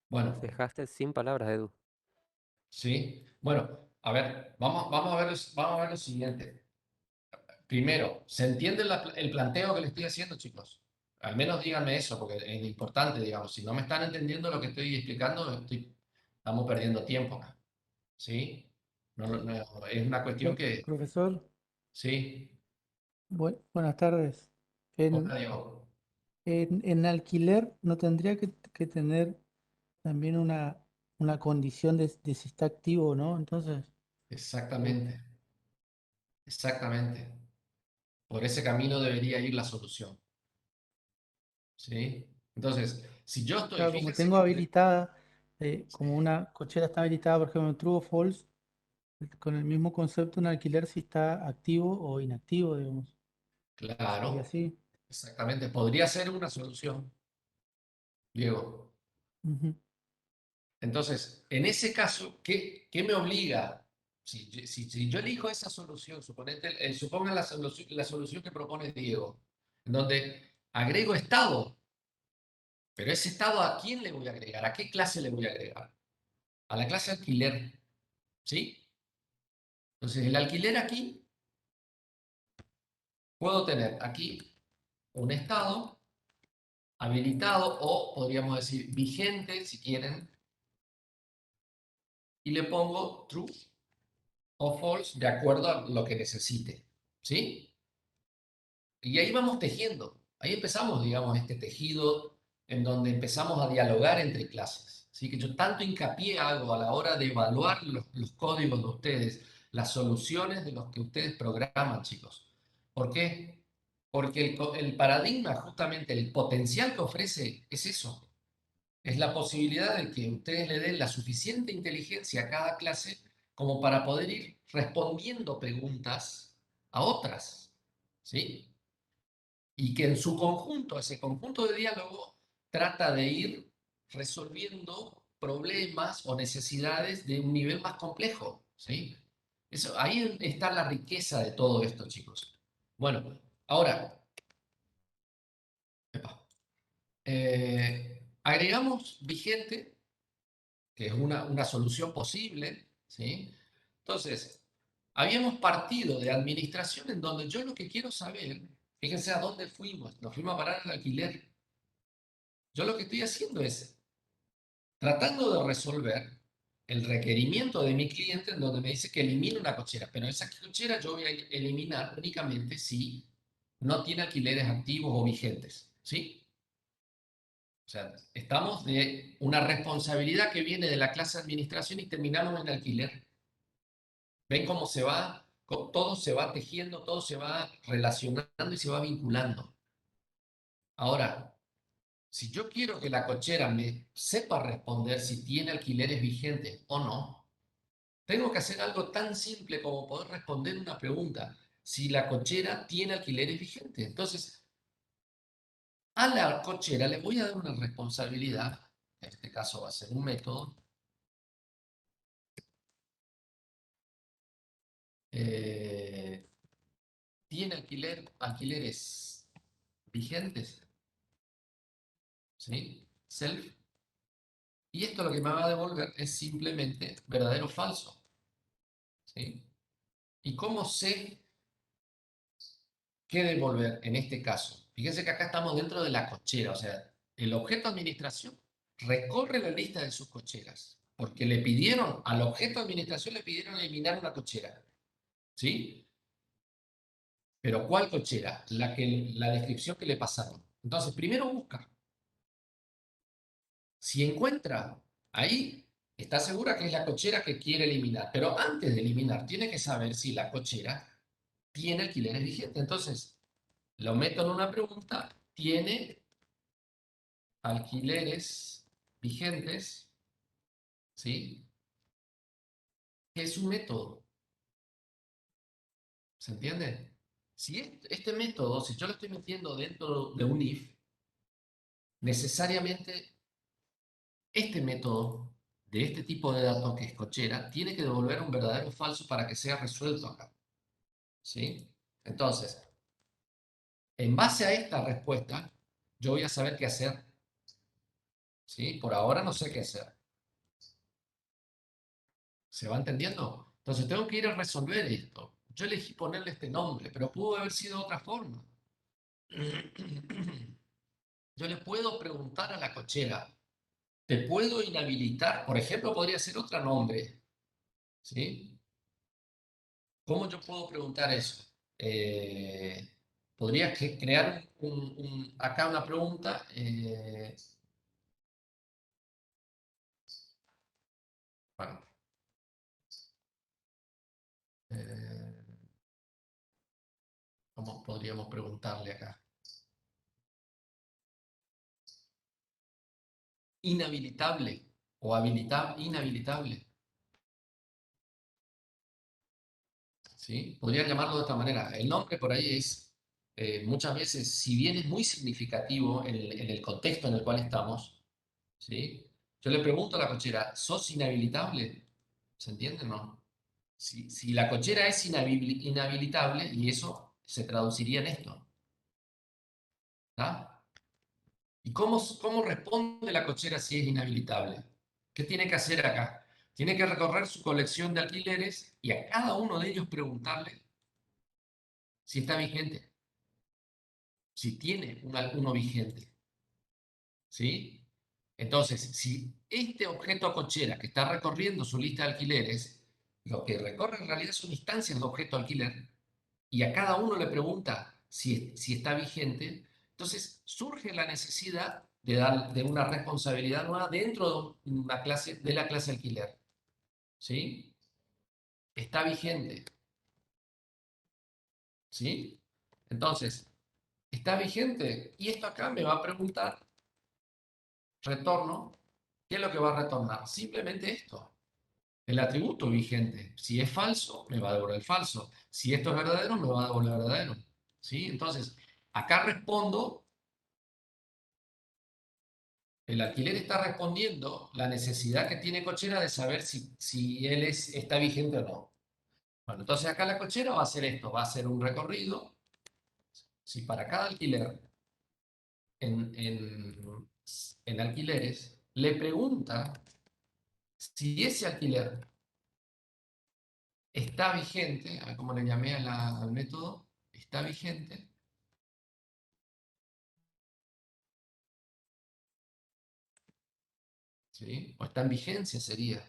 Bueno, dejaste sin palabras, Edu. sí. Bueno, a ver, vamos a ver lo siguiente. Primero, ¿se entiende el planteo que le estoy haciendo, chicos? Al menos díganme eso, porque es importante, digamos. Si no me están entendiendo lo que estoy explicando, estamos perdiendo tiempo acá. ¿Sí? Es una cuestión que... Profesor, Sí. buenas tardes. En, Hola, Diego. en alquiler no tendría que tener también una condición de si está activo o no. Entonces, eh, Exactamente. Exactamente. Por ese camino debería ir la solución. ¿Sí? Entonces, si yo estoy, claro, como fíjense tengo que... habilitada, como Sí, una cochera está habilitada, por ejemplo, en True o False, con el mismo concepto, un alquiler si está activo o inactivo, digamos. Sería claro, así. exactamente. Podría ser una solución, Diego. Ujú. Entonces, en ese caso, ¿qué me obliga? Si yo elijo esa solución, supongan la solución que propone Diego, en donde agrego estado, pero ese estado ¿a quién le voy a agregar? ¿A qué clase le voy a agregar? A la clase alquiler, ¿sí? Entonces, el alquiler aquí, puedo tener aquí un estado habilitado o podríamos decir vigente, si quieren, y le pongo true o false de acuerdo a lo que necesite, ¿sí? Y ahí vamos tejiendo. Ahí empezamos, digamos, este tejido en donde empezamos a dialogar entre clases. Así que yo tanto hincapié hago a la hora de evaluar los códigos de ustedes, las soluciones de los que ustedes programan, chicos. ¿Por qué? Porque el paradigma, justamente el potencial que ofrece es eso. Es la posibilidad de que ustedes le den la suficiente inteligencia a cada clase como para poder ir respondiendo preguntas a otras. ¿Sí? Y que en su conjunto, ese conjunto de diálogo, trata de ir resolviendo problemas o necesidades de un nivel más complejo, ¿sí? Eso, ahí está la riqueza de todo esto, chicos. Bueno, ahora, agregamos vigente, que es una solución posible, ¿sí? Entonces, habíamos partido de administración en donde yo lo que quiero saber, fíjense a dónde fuimos, nos fuimos a parar al alquiler. Yo lo que estoy haciendo es tratando de resolver el requerimiento de mi cliente en donde me dice que elimine una cochera, pero esa cochera yo voy a eliminar únicamente si no tiene alquileres activos o vigentes, ¿sí? O sea, estamos de una responsabilidad que viene de la clase de administración y terminamos en alquiler. ¿Ven cómo se va? Todo se va tejiendo, todo se va relacionando y se va vinculando. Ahora, si yo quiero que la cochera me sepa responder si tiene alquileres vigentes o no, tengo que hacer algo tan simple como poder responder una pregunta. si la cochera tiene alquileres vigentes. Entonces, a la cochera le voy a dar una responsabilidad, en este caso va a ser un método, tiene alquileres vigentes, ¿sí? Self. Y esto lo que me va a devolver es simplemente verdadero o falso, ¿sí? ¿Y cómo sé qué devolver en este caso? Fíjense que acá estamos dentro de la cochera, o sea, el objeto administración recorre la lista de sus cocheras, porque le pidieron, al objeto administración le pidieron eliminar una cochera, ¿sí? Pero ¿cuál cochera? La descripción que le pasaron. Entonces, primero busca. Si encuentra ahí, está segura que es la cochera que quiere eliminar. Pero antes de eliminar, tiene que saber si la cochera tiene alquileres vigentes. Entonces, lo meto en una pregunta. ¿Tiene alquileres vigentes? ¿Sí? ¿Qué es un método? ¿Se entiende? Si este método, si yo lo estoy metiendo dentro de un if, necesariamente este método de este tipo de datos que es cochera tiene que devolver un verdadero o falso para que sea resuelto acá. ¿Sí? Entonces, en base a esta respuesta, yo voy a saber qué hacer. ¿Sí? Por ahora no sé qué hacer. ¿Se va entendiendo? Entonces tengo que ir a resolver esto. Yo elegí ponerle este nombre, pero pudo haber sido de otra forma. Yo le puedo preguntar a la cochera, ¿te puedo inhabilitar? Por ejemplo, podría ser otro nombre. ¿Sí? ¿Cómo yo puedo preguntar eso? Podría crear acá una pregunta. Bueno, eh, ¿cómo podríamos preguntarle acá? Inhabilitable o inhabilitable. ¿Sí? Podría llamarlo de esta manera. El nombre por ahí es, muchas veces, si bien es muy significativo en el contexto en el cual estamos, ¿sí? Yo le pregunto a la cochera, ¿sos inhabilitable? ¿Se entiende o no? Si la cochera es inhabilitable, y eso se traduciría en esto, ¿tá? ¿Y cómo responde la cochera si es inhabilitable? ¿Qué tiene que hacer acá? Tiene que recorrer su colección de alquileres y a cada uno de ellos preguntarle si está vigente, si tiene uno vigente, ¿sí? Entonces, si este objeto cochera que está recorriendo su lista de alquileres, lo que recorre en realidad son instancias de objeto alquiler, y a cada uno le pregunta si está vigente, entonces surge la necesidad de una responsabilidad nueva dentro de la clase alquiler. ¿Sí? Está vigente. ¿Sí? Entonces, está vigente. Y esto acá me va a preguntar, retorno, ¿qué es lo que va a retornar? Simplemente esto. El atributo vigente. Si es falso, me va a devolver el falso. Si esto es verdadero, me va a devolver verdadero. ¿Sí? Entonces, acá respondo. El alquiler está respondiendo la necesidad que tiene Cochera de saber si él está vigente o no. Bueno, entonces acá la Cochera va a hacer esto, va a hacer un recorrido. Si para cada alquiler en alquileres le pregunta si ese alquiler está vigente, a ver cómo le llamé al método, está vigente, ¿sí? O está en vigencia sería,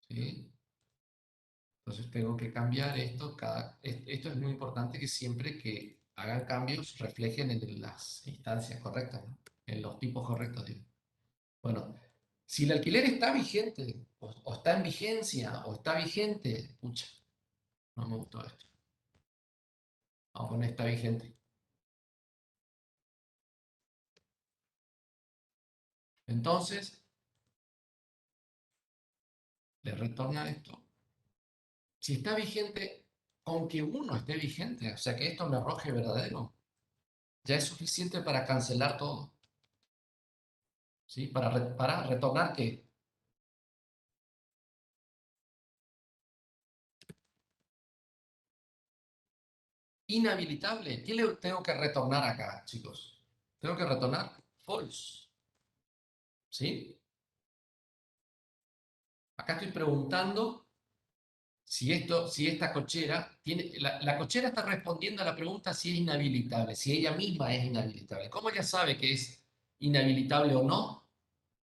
¿sí? Entonces tengo que cambiar esto. Esto es muy importante que siempre que hagan cambios reflejen en las instancias correctas, ¿no? En los tipos correctos. Digo. Bueno, si el alquiler está vigente, o está en vigencia, o está vigente, pucha, no me gustó esto. Vamos a poner está vigente. Entonces, le retorna esto. Si está vigente, con que uno esté vigente, o sea que esto me arroje verdadero, ya es suficiente para cancelar todo. ¿Sí? Para retornar que inhabilitable. ¿Qué le tengo que retornar acá, chicos? Tengo que retornar false. ¿Sí? Acá estoy preguntando si esta cochera tiene. La cochera está respondiendo a la pregunta si es inhabilitable, si ella misma es inhabilitable. ¿Cómo ella sabe que es inhabilitable o no?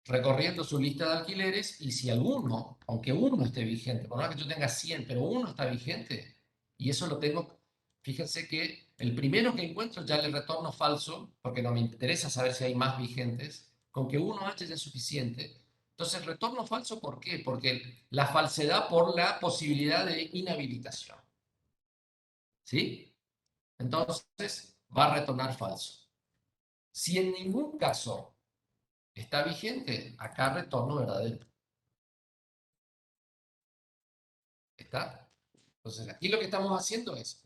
Recorriendo su lista de alquileres y si alguno, aunque uno esté vigente, por más que yo tenga 100, pero uno está vigente, y eso lo tengo, fíjense que el primero que encuentro ya le retorno falso, porque no me interesa saber si hay más vigentes, con que uno haya ya es suficiente. Entonces, retorno falso, ¿por qué? Porque la falsedad por la posibilidad de inhabilitación. ¿Sí? Entonces, va a retornar falso. Si en ningún caso está vigente, acá retorno verdadero. ¿Está? Entonces, aquí lo que estamos haciendo es,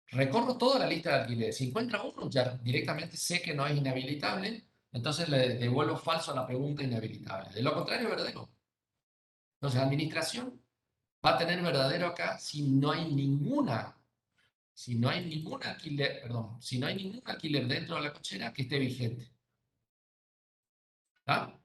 recorro toda la lista de alquileres. Si encuentra uno, ya directamente sé que no es inhabilitable, entonces le devuelvo falso a la pregunta inhabilitable. De lo contrario, verdadero. Entonces, administración va a tener verdadero acá si no hay ningún alquiler, perdón, si no hay ningún alquiler dentro de la cochera que esté vigente. ¿Está?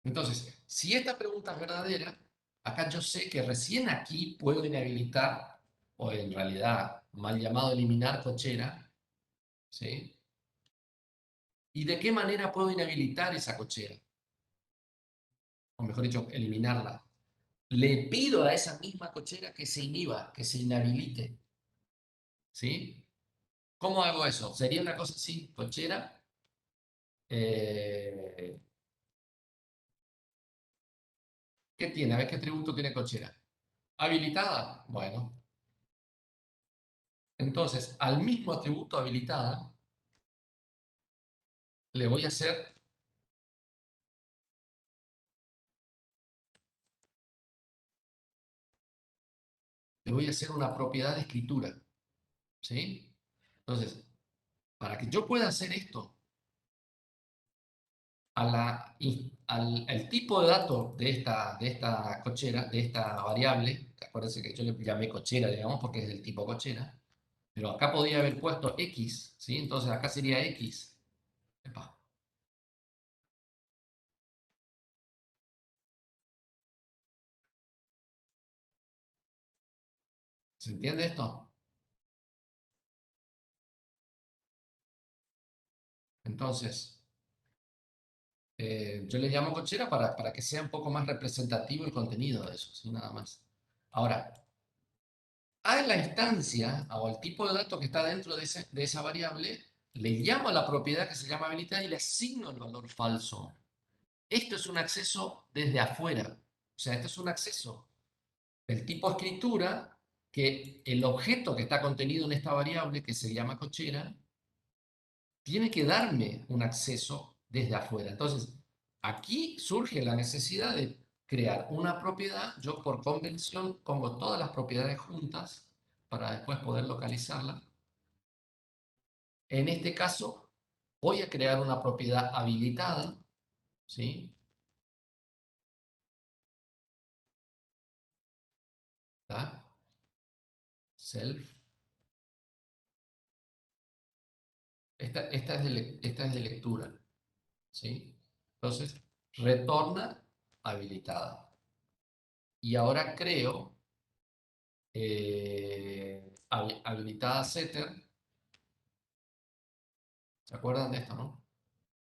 Entonces, si esta pregunta es verdadera, acá yo sé que recién aquí puedo inhabilitar, o en realidad mal llamado eliminar cochera, ¿sí? ¿Y de qué manera puedo inhabilitar esa cochera? O mejor dicho, eliminarla. Le pido a esa misma cochera que se inhiba, que se inhabilite, ¿sí? ¿Cómo hago eso? Sería una cosa así, cochera, eh, ¿qué tiene? A ver qué tributo tiene cochera. ¿Habilitada? Bueno, entonces al mismo atributo habilitada le voy a hacer una propiedad de escritura, ¿sí? Entonces, para que yo pueda hacer esto, el tipo de dato de esta cochera, de esta variable, acuérdense que yo le llamé cochera, digamos, porque es del tipo cochera, pero acá podía haber puesto X, ¿sí? Entonces acá sería X. Epa, ¿se entiende esto? Entonces, yo le llamo cochera para que sea un poco más representativo el contenido de eso, ¿sí? Nada más. Ahora, a la instancia o al tipo de dato que está dentro de esa variable, le llamo a la propiedad que se llama habilitada y le asigno el valor falso. Esto es un acceso desde afuera. O sea, esto es un acceso del tipo escritura que el objeto que está contenido en esta variable, que se llama cochera, tiene que darme un acceso desde afuera. Entonces, aquí surge la necesidad de crear una propiedad. Yo por convención pongo todas las propiedades juntas para después poder localizarla. En este caso, voy a crear una propiedad habilitada, ¿sí? ¿Está? Self. Esta es de lectura, ¿sí? Entonces, retorna habilitada. Y ahora creo habilitada setter. ¿Se acuerdan de esto, no?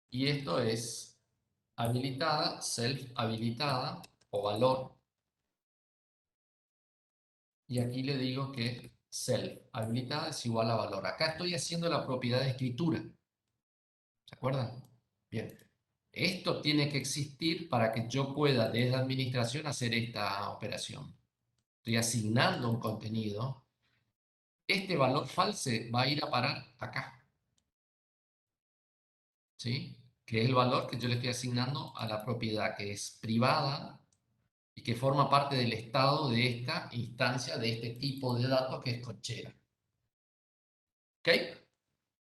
Y esto es habilitada, self habilitada o valor. Y aquí le digo que self habilitada es igual a valor. Acá estoy haciendo la propiedad de escritura. ¿Se acuerdan? Bien. Esto tiene que existir para que yo pueda desde administración hacer esta operación. Estoy asignando un contenido. Este valor false va a ir a parar acá. ¿Sí? Que es el valor que yo le estoy asignando a la propiedad que es privada y que forma parte del estado de esta instancia, de este tipo de datos que es cochera. ¿Ok?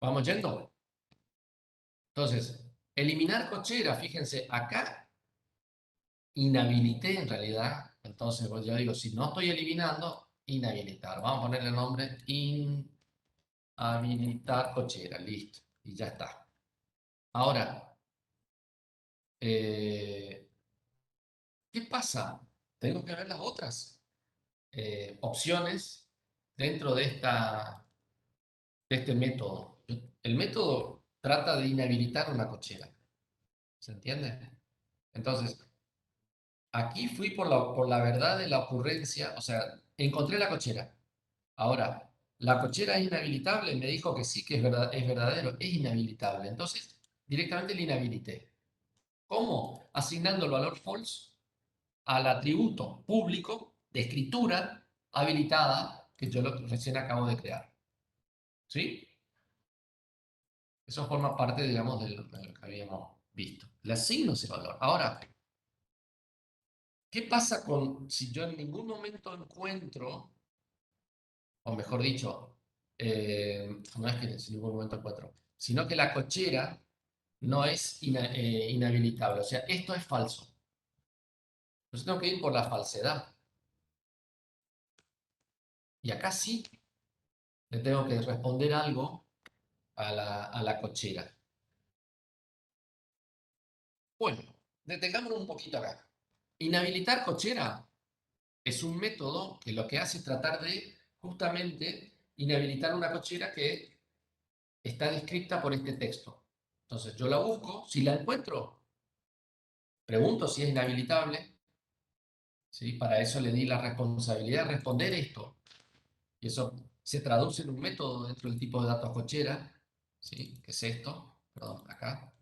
¿Vamos yendo? Entonces, eliminar cochera, fíjense, acá inhabilité en realidad, entonces pues yo digo, si no estoy eliminando, inhabilitar. Vamos a ponerle el nombre inhabilitar cochera, listo, y ya está. Ahora, ¿qué pasa? Tengo que ver las otras opciones dentro de este método. El método trata de inhabilitar una cochera, ¿se entiende? Entonces, aquí fui por la verdad de la ocurrencia, o sea, encontré la cochera. Ahora, la cochera es inhabilitable, me dijo que sí, que es verdadero, es inhabilitable. Entonces, directamente le inhabilité. ¿Cómo? Asignando el valor false al atributo público de escritura habilitada que yo recién acabo de crear. ¿Sí? Eso forma parte, digamos, de lo que habíamos visto. Le asigno ese valor. Ahora, ¿qué pasa si yo en ningún momento encuentro, o mejor dicho, no es que en ningún momento encuentro, sino que la cochera no es inhabilitable? O sea, esto es falso. Entonces tengo que ir por la falsedad. Y acá sí le tengo que responder algo a la cochera. Bueno, detengámonos un poquito acá. Inhabilitar cochera es un método que lo que hace es tratar de justamente inhabilitar una cochera que está descrita por este texto. Entonces yo la busco, si la encuentro, pregunto si es inhabilitable, ¿sí? Para eso le di la responsabilidad de responder esto. Y eso se traduce en un método dentro del tipo de datos cochera, ¿sí? Que es esto, perdón, acá.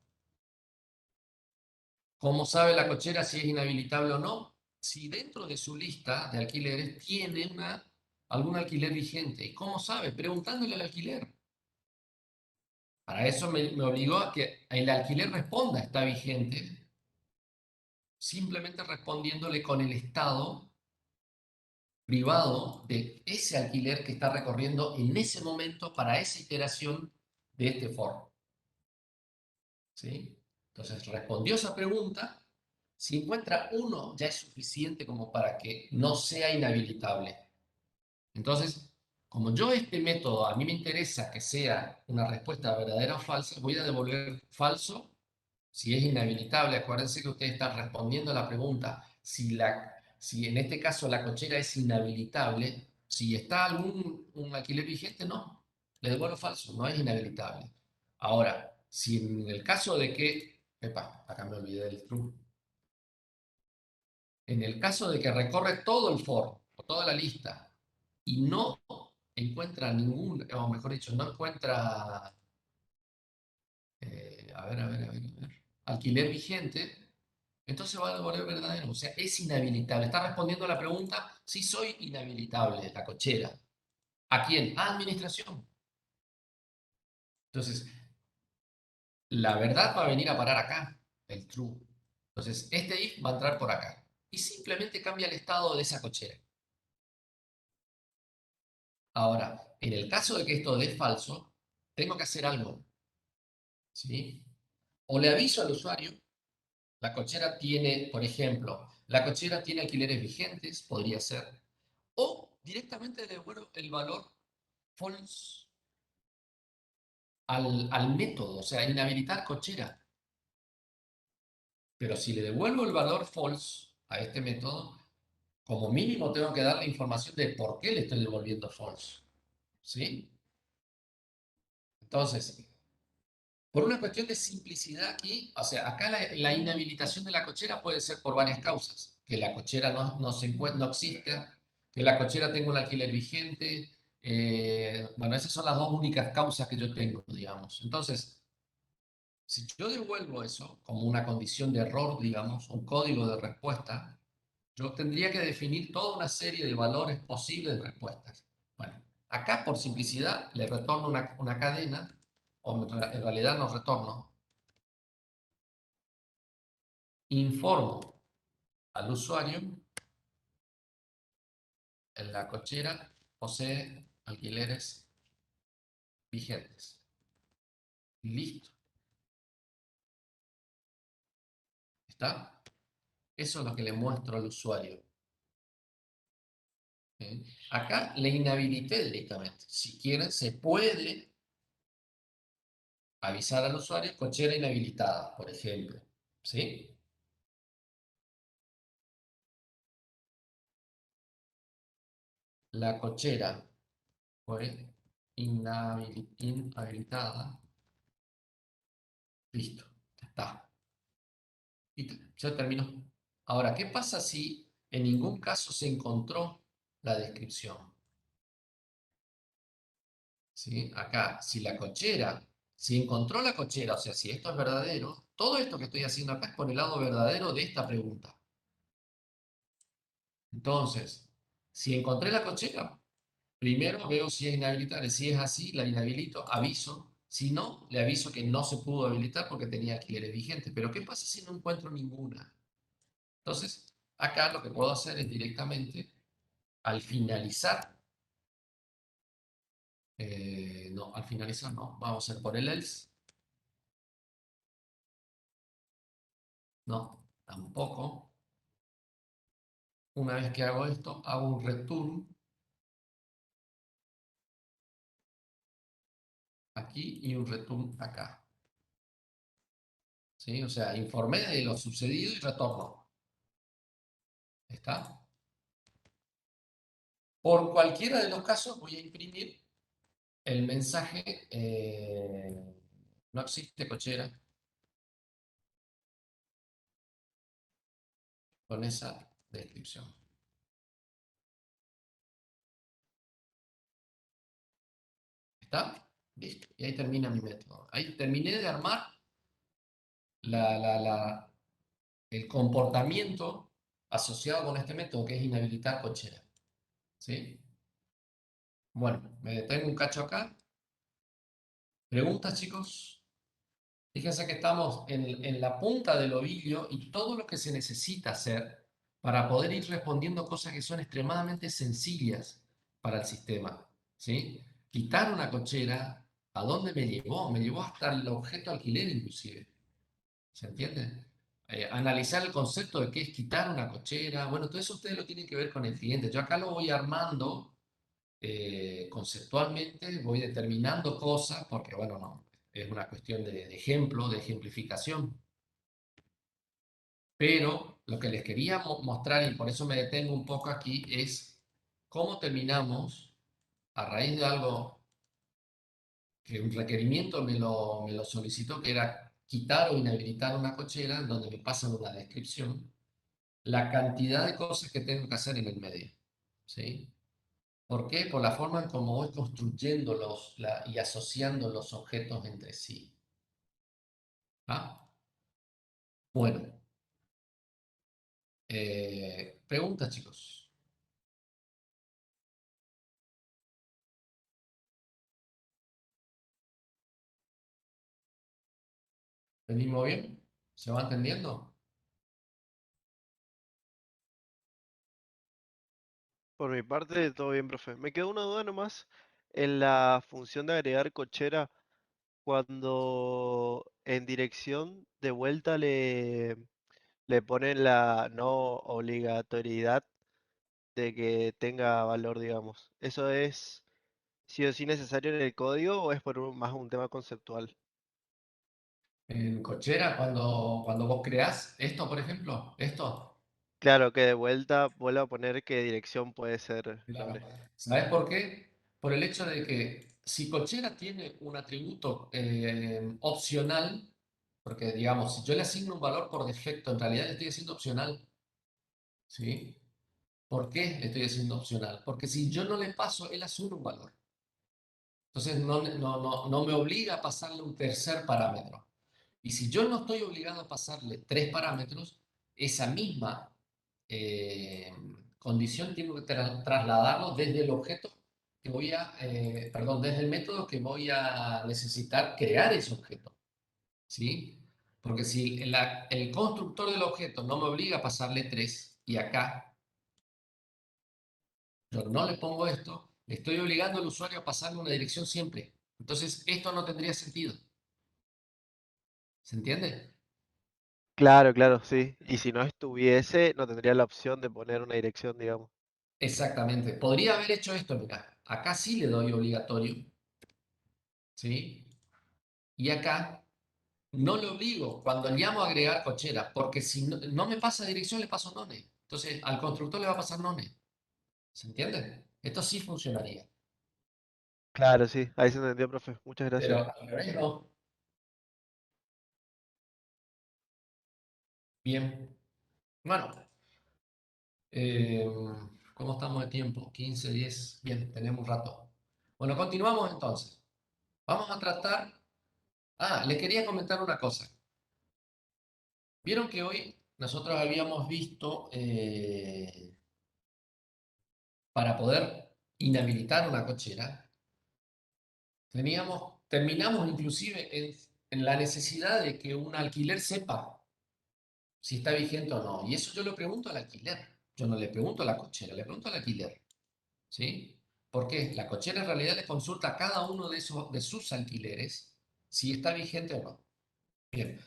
¿Cómo sabe la cochera si es inhabilitable o no? Si dentro de su lista de alquileres tiene algún alquiler vigente. ¿Y cómo sabe? Preguntándole al alquiler. Para eso me obligó a que el alquiler responda, está vigente, simplemente respondiéndole con el estado privado de ese alquiler que está recorriendo en ese momento para esa iteración de este for. ¿Sí? Entonces respondió esa pregunta. Si encuentra uno, ya es suficiente como para que no sea inhabilitable. Entonces, como yo este método, a mí me interesa que sea una respuesta verdadera o falsa, voy a devolver falso si es inhabilitable. Acuérdense que ustedes están respondiendo a la pregunta si en este caso la cochera es inhabilitable, si está un alquiler vigente, no, le devuelvo falso, no es inhabilitable. Ahora, si en el caso de que, acá me olvidé del true, en el caso de que recorre todo el for o toda la lista y no encuentra ningún, o mejor dicho, no encuentra, alquiler vigente, entonces va a devolver verdadero, o sea, es inhabilitable. Está respondiendo a la pregunta si soy inhabilitable, la cochera. ¿A quién? A administración. Entonces, la verdad va a venir a parar acá, el true. Entonces, este if va a entrar por acá. Y simplemente cambia el estado de esa cochera. Ahora, en el caso de que esto dé falso, tengo que hacer algo. ¿Sí? O le aviso al usuario, la cochera tiene, por ejemplo, la cochera tiene alquileres vigentes, podría ser, o directamente le devuelvo el valor false al método, o sea, inhabilitar cochera. Pero si le devuelvo el valor false a este método, como mínimo tengo que darle información de por qué le estoy devolviendo false. ¿Sí? Entonces, por una cuestión de simplicidad aquí, o sea, acá la inhabilitación de la cochera puede ser por varias causas. Que la cochera no exista, que la cochera tenga un alquiler vigente. Bueno, esas son las dos únicas causas que yo tengo, digamos. Entonces, si yo devuelvo eso como una condición de error, digamos, un código de respuesta, yo tendría que definir toda una serie de valores posibles de respuestas. Bueno, acá por simplicidad le retorno una cadena, o en realidad no retorno, informo al usuario la cochera posee alquileres vigentes. Listo. ¿Está? Eso es lo que le muestro al usuario. ¿Eh? Acá le inhabilité directamente. Si quieren, se puede avisar al usuario cochera inhabilitada, por ejemplo. ¿Sí? La cochera fue inhabilitada. Listo. Ya está. Y ya terminó. Ahora, ¿qué pasa si en ningún caso se encontró la descripción? ¿Sí? Acá, si la cochera, si encontró la cochera, o sea, si esto es verdadero, todo esto que estoy haciendo acá es por el lado verdadero de esta pregunta. Entonces, si encontré la cochera, primero veo si es inhabilitable. Si es así, la inhabilito, aviso. Si no, le aviso que no se pudo habilitar porque tenía alquileres vigentes. Pero ¿qué pasa si no encuentro ninguna? Entonces, acá lo que puedo hacer es directamente, al finalizar, no, al finalizar no, vamos a hacer por el else. No, tampoco. Una vez que hago esto, hago un return aquí y un return acá. ¿Sí? O sea, informé de lo sucedido y retorno. ¿Está? Por cualquiera de los casos voy a imprimir el mensaje, no existe cochera, con esa descripción. ¿Está? Listo. Y ahí termina mi método. Ahí terminé de armar el comportamiento asociado con este método, que es inhabilitar cochera. ¿Sí? Bueno, me detengo un cacho acá. ¿Preguntas, chicos? Fíjense que estamos en la punta del ovillo y todo lo que se necesita hacer para poder ir respondiendo cosas que son extremadamente sencillas para el sistema. ¿Sí? Quitar una cochera, ¿a dónde me llevó? Me llevó hasta el objeto alquiler inclusive. ¿Se entiende? Analizar el concepto de qué es quitar una cochera. Bueno, todo eso ustedes lo tienen que ver con el cliente. Yo acá lo voy armando conceptualmente, voy determinando cosas, porque bueno, no, es una cuestión de ejemplo, de ejemplificación. Pero lo que les quería mostrar, y por eso me detengo un poco aquí, es cómo terminamos, a raíz de algo que un requerimiento me lo solicitó, que era quitar o inhabilitar una cochera, donde me pasan una descripción, la cantidad de cosas que tengo que hacer en el medio. ¿Sí? ¿Por qué? Por la forma en cómo voy construyendo y asociando los objetos entre sí. ¿Ah? Bueno, preguntas, chicos. ¿Venimos bien? ¿Se va entendiendo? Por mi parte, todo bien, profe. Me quedó una duda nomás en la función de agregar cochera cuando en dirección de vuelta le ponen la no obligatoriedad de que tenga valor, digamos. ¿Eso es sí o sí necesario en el código o es por más un tema conceptual? En cochera, cuando vos creás esto, por ejemplo, esto, Claro, que de vuelta vuelva a poner qué dirección puede ser claro. libre. ¿Sabés por qué? Por el hecho de que si cochera tiene un atributo opcional, porque digamos, si yo le asigno un valor por defecto, en realidad le estoy haciendo opcional, ¿sí? ¿Por qué le estoy haciendo opcional? Porque si yo no le paso, él asume un valor. Entonces no me obliga a pasarle un tercer parámetro. Y si yo no estoy obligado a pasarle tres parámetros, esa misma eh, condición tengo que trasladarlo desde el objeto que voy a, perdón, desde el método que voy a necesitar crear ese objeto. ¿Sí? Porque si el constructor del objeto no me obliga a pasarle tres, y acá yo no le pongo esto, le estoy obligando al usuario a pasarle una dirección siempre. Entonces, esto no tendría sentido. ¿Se entiende? Claro, claro, sí. Y si no estuviese, no tendría la opción de poner una dirección, digamos. Exactamente. Podría haber hecho esto, mira. Acá sí le doy obligatorio, ¿sí? Y acá no le obligo cuando llamo a agregar cochera, porque si no me pasa dirección, le paso none. Entonces, al constructor le va a pasar none. ¿Se entiende? Esto sí funcionaría. Claro, sí. Ahí se entendió, profe. Muchas Pero gracias. al revés no. Bien. Bueno, eh, ¿cómo estamos de tiempo? 15, 10. Bien, tenemos un rato. Bueno, continuamos entonces. Vamos a tratar. Ah, le quería comentar una cosa. Vieron que hoy nosotros habíamos visto, para poder inhabilitar una cochera, terminamos inclusive en la necesidad de que un alquiler sepa si está vigente o no. Y eso yo lo pregunto al alquiler. Yo no le pregunto a la cochera, le pregunto al alquiler. ¿Sí? ¿Por qué? La cochera en realidad le consulta a cada uno de sus alquileres si está vigente o no. Bien.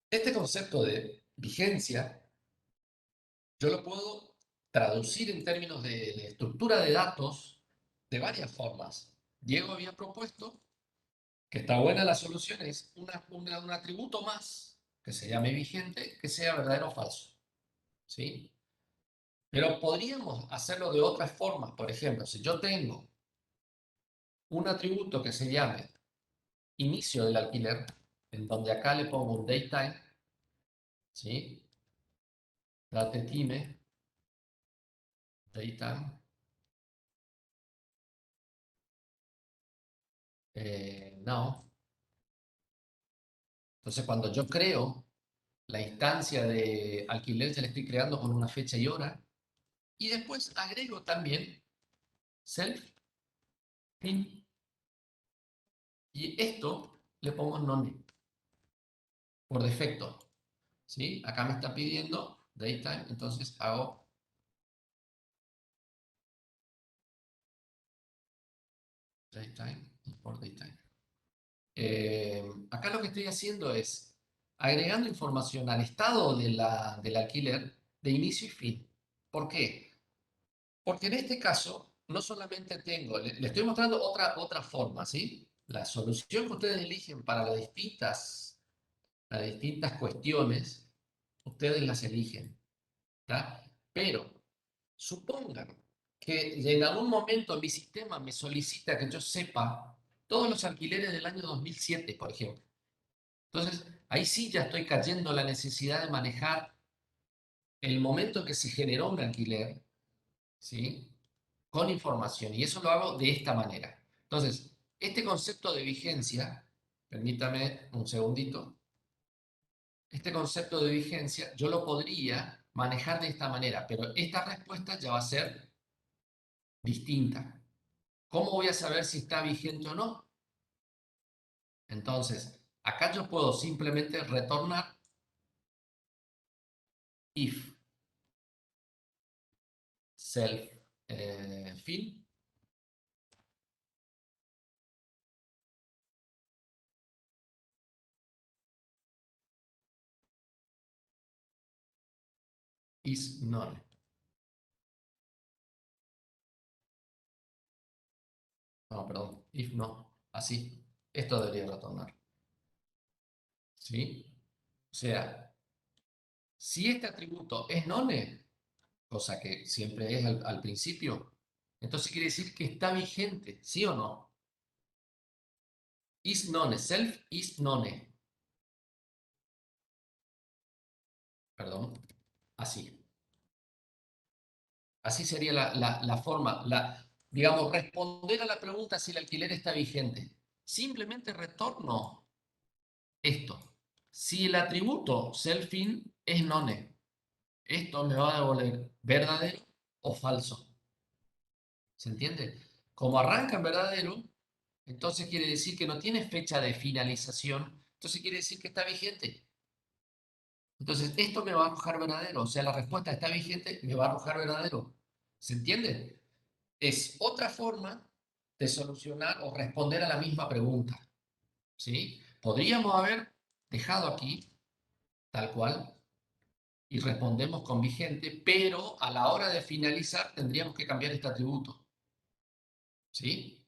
Este concepto de vigencia yo lo puedo traducir en términos de estructura de datos de varias formas. Diego había propuesto que está buena la solución, es un atributo más que se llame vigente, que sea verdadero o falso. ¿Sí? Pero podríamos hacerlo de otras formas. Por ejemplo, si yo tengo un atributo que se llame inicio del alquiler, en donde acá le pongo un datetime, ¿sí? Datetime, datetime, now. Entonces, cuando yo creo la instancia de alquiler, ya la estoy creando con una fecha y hora. Y después agrego también self in, y esto le pongo none por defecto. ¿Sí? Acá me está pidiendo datetime, entonces hago datetime por datetime. Acá lo que estoy haciendo es agregando información al estado del alquiler de inicio y fin. ¿Por qué? Porque en este caso no solamente tengo, le estoy mostrando otra forma, ¿sí? La solución que ustedes eligen para las distintas cuestiones, ustedes las eligen, ¿tá? Pero supongan que en algún momento mi sistema me solicita que yo sepa todos los alquileres del año 2007, por ejemplo. Entonces, ahí sí ya estoy cayendo en la necesidad de manejar el momento en que se generó un alquiler, ¿sí? Con información. Y eso lo hago de esta manera. Entonces, este concepto de vigencia, permítame un segundito, este concepto de vigencia yo lo podría manejar de esta manera, pero esta respuesta ya va a ser distinta. ¿Cómo voy a saber si está vigente o no? Entonces, acá yo puedo simplemente retornar if self fin is none. No, perdón, if no, así. Esto debería retornar. ¿Sí? O sea, si este atributo es none, cosa que siempre es al principio, entonces quiere decir que está vigente, ¿sí o no? Is none, self is none. Perdón, así. Así sería la forma, digamos, responder a la pregunta si el alquiler está vigente. Simplemente retorno esto. Si el atributo self-in es none, esto me va a devolver verdadero o falso. ¿Se entiende? Como arranca en verdadero, entonces quiere decir que no tiene fecha de finalización, entonces quiere decir que está vigente. Entonces esto me va a arrojar verdadero, o sea, la respuesta está vigente, me va a arrojar verdadero. ¿Se entiende? Es otra forma de solucionar o responder a la misma pregunta, ¿sí? Podríamos haber dejado aquí, tal cual, y respondemos con vigente, pero a la hora de finalizar tendríamos que cambiar este atributo, ¿sí?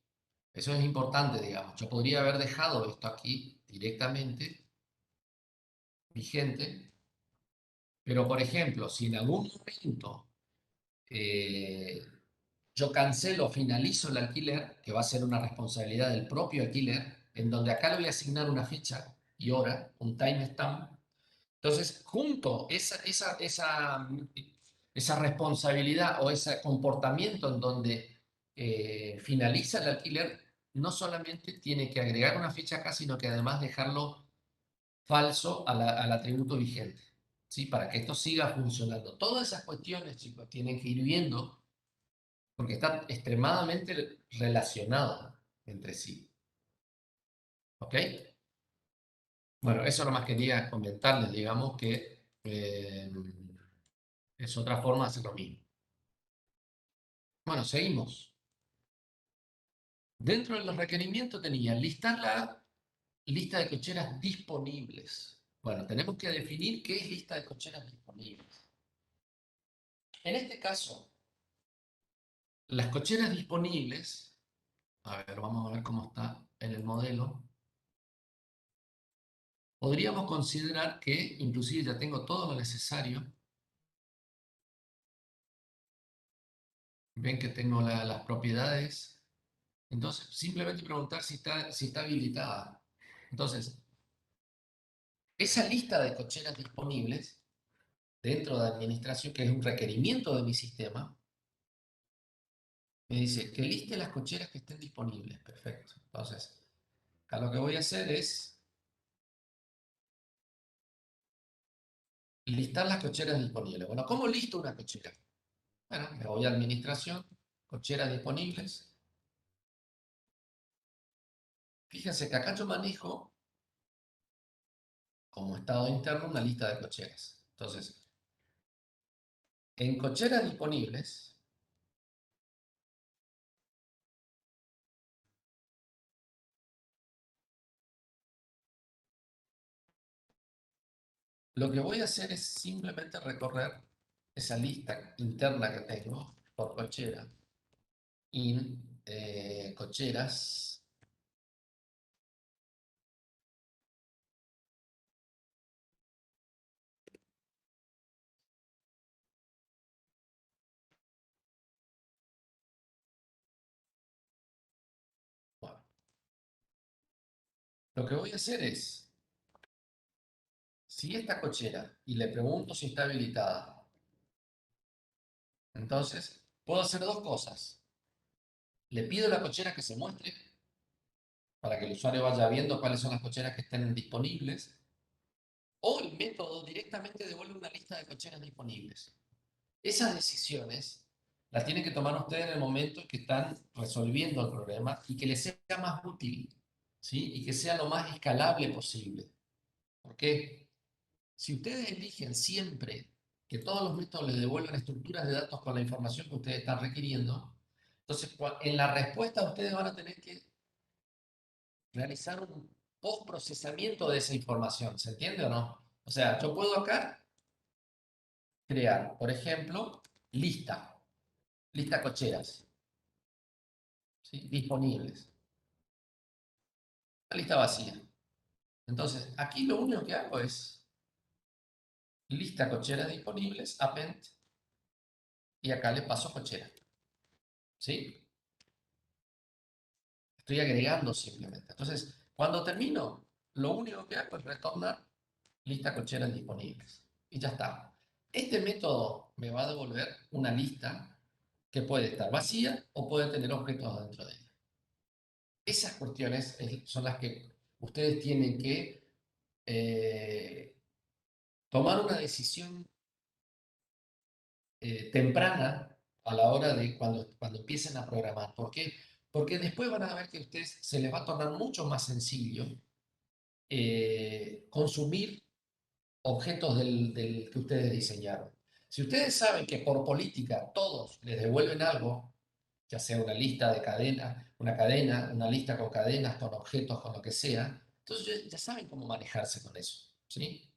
Eso es importante, digamos. Yo podría haber dejado esto aquí directamente, vigente, pero por ejemplo, si en algún momento eh, yo cancelo o finalizo el alquiler, que va a ser una responsabilidad del propio alquiler, en donde acá le voy a asignar una fecha y hora, un timestamp. Entonces, junto esa responsabilidad o ese comportamiento en donde finaliza el alquiler, no solamente tiene que agregar una fecha acá, sino que además dejarlo falso al atributo vigente, ¿sí? Para que esto siga funcionando. Todas esas cuestiones, chicos, tienen que ir viendo porque están extremadamente relacionadas entre sí. ¿Ok? Bueno, eso nomás quería comentarles, digamos, que es otra forma de hacer lo mismo. Bueno, seguimos. Dentro de los requerimientos tenía listar la lista de cocheras disponibles. Bueno, tenemos que definir qué es lista de cocheras disponibles. En este caso, las cocheras disponibles, a ver, vamos a ver cómo está en el modelo. Podríamos considerar que inclusive ya tengo todo lo necesario. Ven que tengo las propiedades. Entonces, simplemente preguntar si está habilitada. Entonces, esa lista de cocheras disponibles dentro de administración, que es un requerimiento de mi sistema, me dice que liste las cocheras que estén disponibles. Perfecto. Entonces, acá lo que voy a hacer es listar las cocheras disponibles. Bueno, ¿cómo listo una cochera? Bueno, me voy a administración, cocheras disponibles. Fíjense que acá yo manejo como estado interno una lista de cocheras. Entonces, en cocheras disponibles, lo que voy a hacer es simplemente recorrer esa lista interna que tengo por cochera, cocheras. Bueno, lo que voy a hacer es, si esta cochera, y le pregunto si está habilitada, entonces puedo hacer dos cosas. Le pido a la cochera que se muestre para que el usuario vaya viendo cuáles son las cocheras que estén disponibles, o el método directamente devuelve una lista de cocheras disponibles. Esas decisiones las tienen que tomar ustedes en el momento en que están resolviendo el problema y que les sea más útil, ¿sí? Y que sea lo más escalable posible. Porque si ustedes eligen siempre que todos los métodos les devuelvan estructuras de datos con la información que ustedes están requiriendo, entonces en la respuesta ustedes van a tener que realizar un postprocesamiento de esa información. ¿Se entiende o no? O sea, yo puedo acá crear, por ejemplo, lista cocheras, ¿sí? Disponibles. La lista vacía. Entonces, aquí lo único que hago es lista cocheras disponibles, append, y acá le paso cochera. ¿Sí? Estoy agregando simplemente. Entonces, cuando termino, lo único que hago es retornar lista cocheras disponibles. Y ya está. Este método me va a devolver una lista que puede estar vacía o puede tener objetos dentro de ella. Esas cuestiones son las que ustedes tienen que tomar una decisión temprana a la hora de cuando empiecen a programar. ¿Por qué? Porque después van a ver que a ustedes se les va a tornar mucho más sencillo consumir objetos del que ustedes diseñaron. si ustedes saben que por política todos les devuelven algo, ya sea una lista de cadena, una lista con cadenas, con objetos, con lo que sea, entonces ya saben cómo manejarse con eso, ¿sí?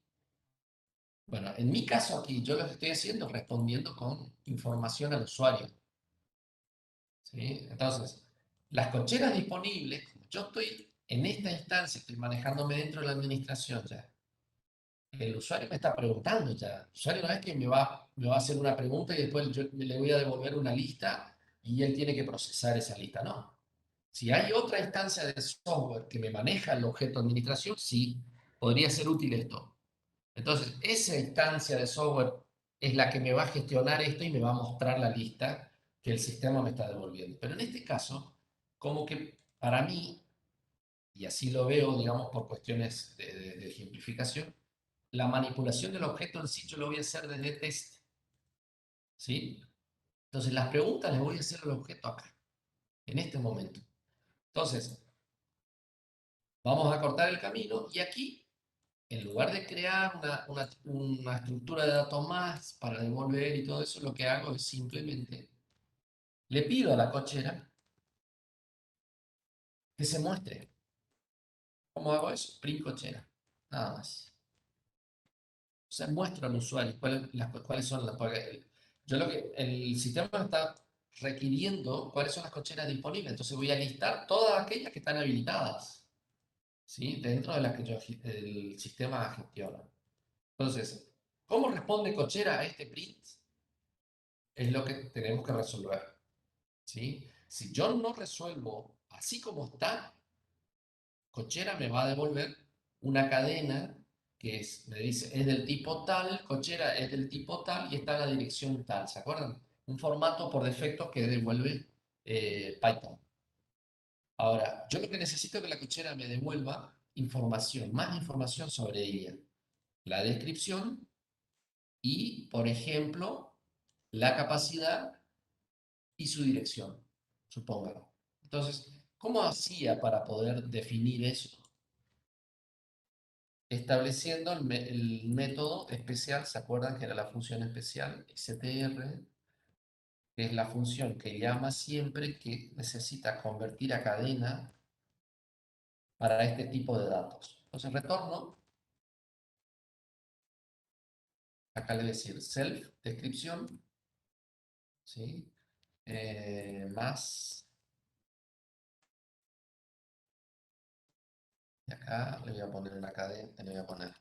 Bueno, en mi caso aquí, yo lo que estoy haciendo es respondiendo con información al usuario, ¿sí? Entonces, las cocheras disponibles, como yo estoy en esta instancia, estoy manejándome dentro de la administración ya. El usuario me está preguntando ya. El usuario no es que me va a hacer una pregunta y después yo le voy a devolver una lista y él tiene que procesar esa lista. No. Si hay otra instancia de software que me maneja el objeto de administración, sí, podría ser útil esto. Entonces, esa instancia de software es la que me va a gestionar esto y me va a mostrar la lista que el sistema me está devolviendo. Pero en este caso, como que para mí, y así lo veo, digamos, por cuestiones de ejemplificación, la manipulación del objeto en sí yo lo voy a hacer desde test, ¿sí? Entonces, las preguntas les voy a hacer al objeto acá, en este momento. Entonces, vamos a cortar el camino y aquí, en lugar de crear una estructura de datos más para devolver y todo eso, lo que hago es simplemente le pido a la cochera que se muestre. ¿Cómo hago eso? Print cochera, nada más. O sea, muestro al usuario cuáles son las... Yo lo que... El sistema me está requiriendo cuáles son las cocheras disponibles. Entonces voy a listar todas aquellas que están habilitadas, ¿sí? Dentro de las que el sistema gestiona. Entonces, ¿cómo responde cochera a este print? Es lo que tenemos que resolver, ¿sí? Si yo no resuelvo así como está, cochera me va a devolver una cadena que me dice, es del tipo tal, cochera es del tipo tal y está en la dirección tal, ¿se acuerdan? Un formato por defecto que devuelve Python. Ahora, yo lo que necesito es que la cochera me devuelva información, más información sobre ella. La descripción y, por ejemplo, la capacidad y su dirección, supóngalo. Entonces, ¿cómo hacía para poder definir eso? Estableciendo el método especial, ¿se acuerdan que era la función especial str? Que es la función que llama siempre que necesita convertir a cadena para este tipo de datos. Entonces retorno, acá le voy a decir self, descripción, ¿sí? Más, y acá le voy a poner una cadena, le voy a poner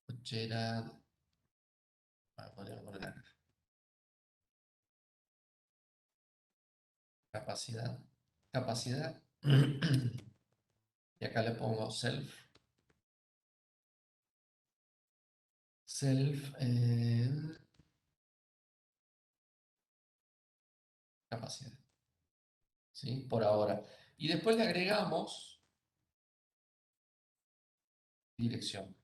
cochera, voy a poner acá, capacidad, y acá le pongo self, capacidad, ¿sí? Por ahora. Y después le agregamos dirección.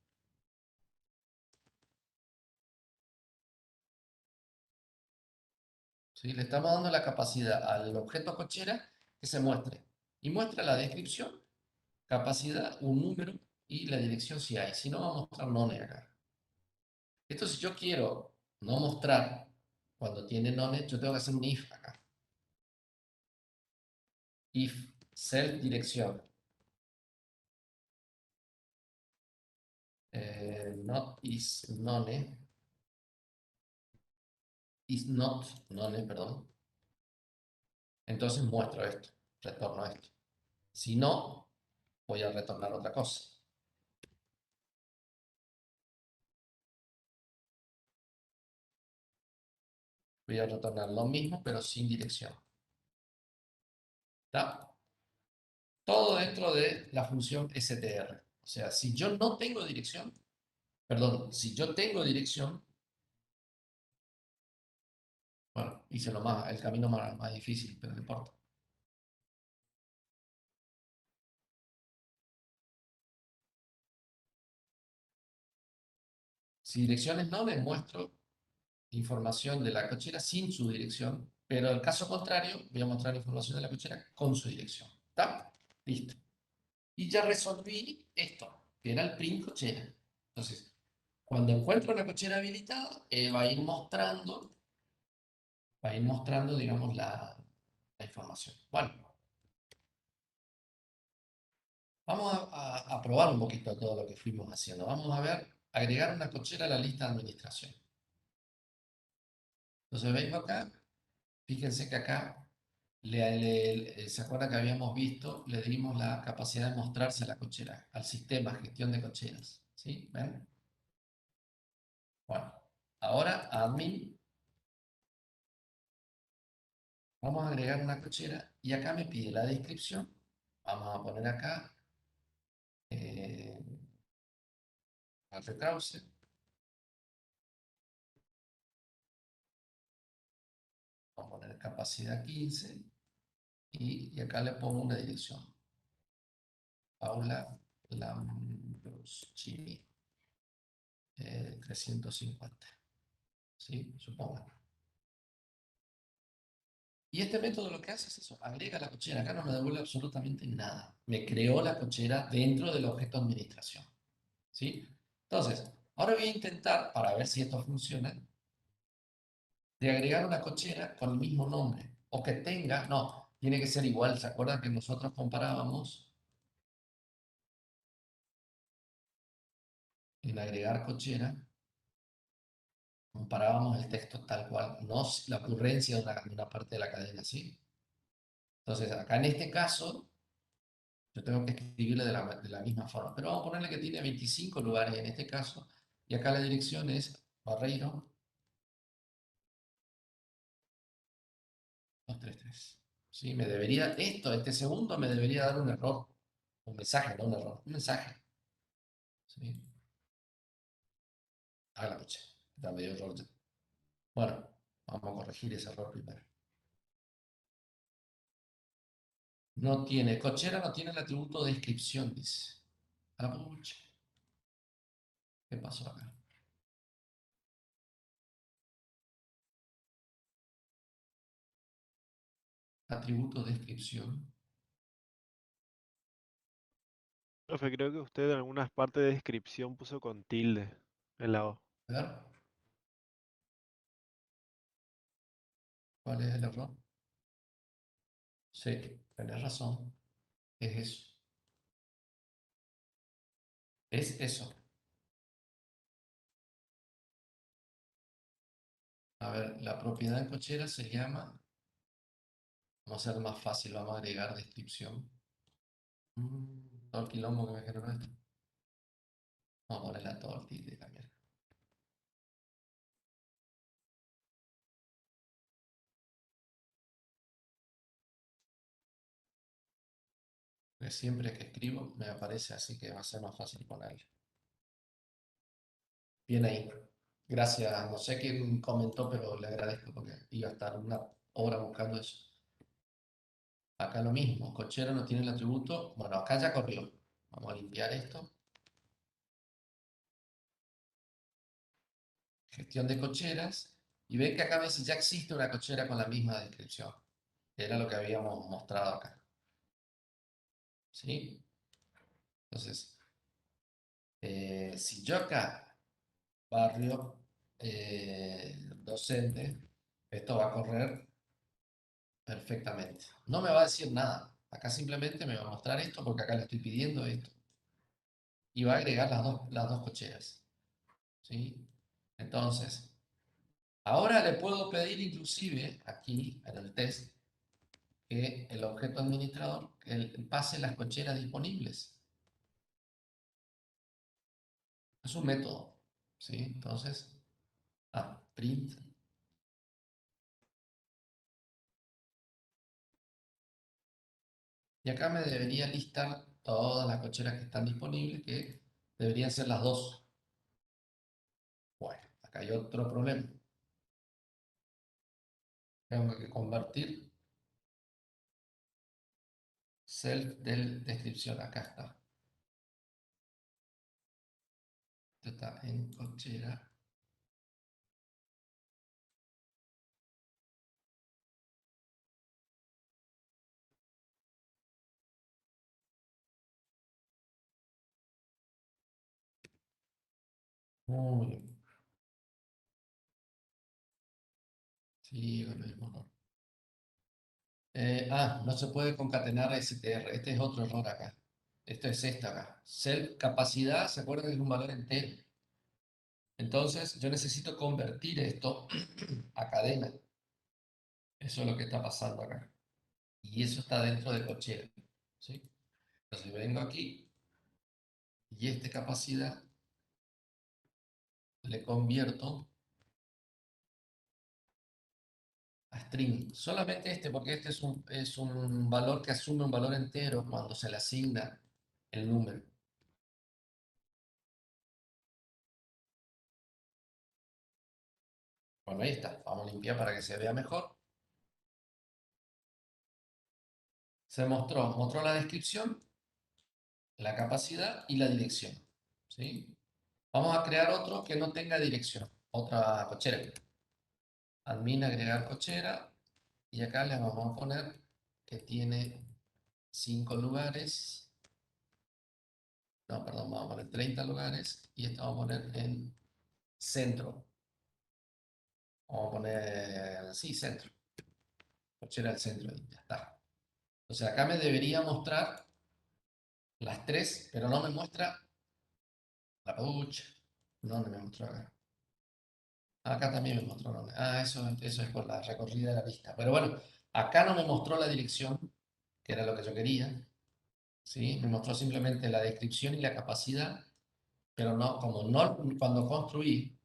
¿Sí? Le estamos dando la capacidad al objeto cochera que se muestre. Y muestra la descripción, capacidad, un número y la dirección si hay. Si no, va a mostrar none acá. Esto si yo quiero no mostrar cuando tiene none, yo tengo que hacer un if acá. If self dirección. Not is none. Is not none, perdón. Entonces muestro esto, retorno esto. Si no, voy a retornar otra cosa. Voy a retornar lo mismo, pero sin dirección. ¿Está? Todo dentro de la función str. O sea, si yo no tengo dirección, perdón, si yo tengo dirección, bueno, hice el camino más difícil, pero no importa. Si dirección es no, les muestro información de la cochera sin su dirección, pero en el caso contrario, voy a mostrar información de la cochera con su dirección. ¿Está? Listo. Y ya resolví esto, que era el print cochera. Entonces, Cuando encuentre una cochera habilitada, va a ir mostrando, digamos, la información. Bueno, vamos a probar un poquito todo lo que fuimos haciendo. Vamos a ver, agregar una cochera a la lista de administración. Entonces vengo acá, fíjense que acá, ¿se acuerdan que habíamos visto? Le dimos la capacidad de mostrarse a la cochera, al sistema, gestión de cocheras. ¿Sí? ¿Ven? Bueno, ahora admin, vamos a agregar una cochera y acá me pide la descripción. Vamos a poner acá eh, al retrause. Vamos a poner capacidad 15 y acá le pongo una dirección. Paula Lambrosini 350. ¿Sí? Supongo. Y este método lo que hace es eso, agrega la cochera. Acá no me devuelve absolutamente nada. Me creó la cochera dentro del objeto administración. ¿Sí? Entonces, ahora voy a intentar, para ver si esto funciona, de agregar una cochera con el mismo nombre. O que tenga, no, tiene que ser igual. ¿Se acuerdan que nosotros comparábamos en agregar cochera? Comparábamos el texto tal cual, no la ocurrencia de una parte de la cadena, ¿sí? Entonces, acá en este caso, yo tengo que escribirle de la misma forma, pero vamos a ponerle que tiene 25 lugares en este caso, y acá la dirección es Barreiro 233. ¿Sí? Me debería, este segundo me debería dar un error, un mensaje, no un error, un mensaje. ¿Sí? Ah, la coche, está medio error ya. Bueno, vamos a corregir ese error primero. No tiene, cochera no tiene el atributo de descripción, dice. A la pucha. ¿Qué pasó acá? Atributo descripción. Profe, creo que usted en algunas partes de descripción puso con tilde en la O. A ver, ¿cuál es el error? Sí, tenés razón. Es eso. Es eso. A ver, la propiedad en cochera se llama. Vamos a hacer más fácil, vamos a agregar descripción. Todo el quilombo que me generó esto. Vamos a ponerle a todo el tilde también. Porque siempre que escribo me aparece así que va a ser más fácil ponerle. Bien ahí. Gracias. No sé quién comentó, pero le agradezco porque iba a estar una hora buscando eso. Acá lo mismo. Cochero no tiene el atributo. Bueno, acá ya corrió. Vamos a limpiar esto. Gestión de cocheras. Y ven que acá a veces ya existe una cochera con la misma descripción. Que era lo que habíamos mostrado acá. ¿Sí? Entonces, si yo acá, barrio docente, esto va a correr perfectamente. No me va a decir nada. Acá simplemente me va a mostrar esto porque acá le estoy pidiendo esto. Y va a agregar las dos cocheras. ¿Sí? Entonces, ahora le puedo pedir inclusive aquí en el test que el objeto administrador pase las cocheras disponibles. Es un método. ¿Sí? Entonces, print. Y acá me debería listar todas las cocheras que están disponibles, que deberían ser las dos. Bueno, acá hay otro problema. Tengo que convertir self del descripción. Acá está. Esto está en cochera. Muy bien. Sí, con el mismo error. No se puede concatenar STR. Este es otro error acá. Esto es esta acá. Self capacidad, ¿se acuerdan? Es un valor entero. Entonces, yo necesito convertir esto a cadena. Eso es lo que está pasando acá. Y eso está dentro de cochera. ¿Sí? Entonces, vengo aquí y esta capacidad le convierto a string. Solamente este, porque este es un valor que asume un valor entero cuando se le asigna el número. Bueno, ahí está. Vamos a limpiar para que se vea mejor. Se mostró la descripción, la capacidad y la dirección. ¿Sí? Vamos a crear otro que no tenga dirección. Otra cochera. Admin agregar cochera. Y acá le vamos a poner que tiene 5 lugares. No, perdón, vamos a poner 30 lugares. Y esto vamos a poner en centro. Vamos a poner, sí, centro. Cochera del centro. Y ya está. O sea, acá me debería mostrar las tres, pero no me muestra la pucha. ¿Dónde me mostró acá? Acá también me mostró dónde. Eso es por la recorrida de la lista. Pero bueno, acá no me mostró la dirección, que era lo que yo quería. ¿Sí? Me mostró simplemente la descripción y la capacidad, pero no, como no, cuando construí,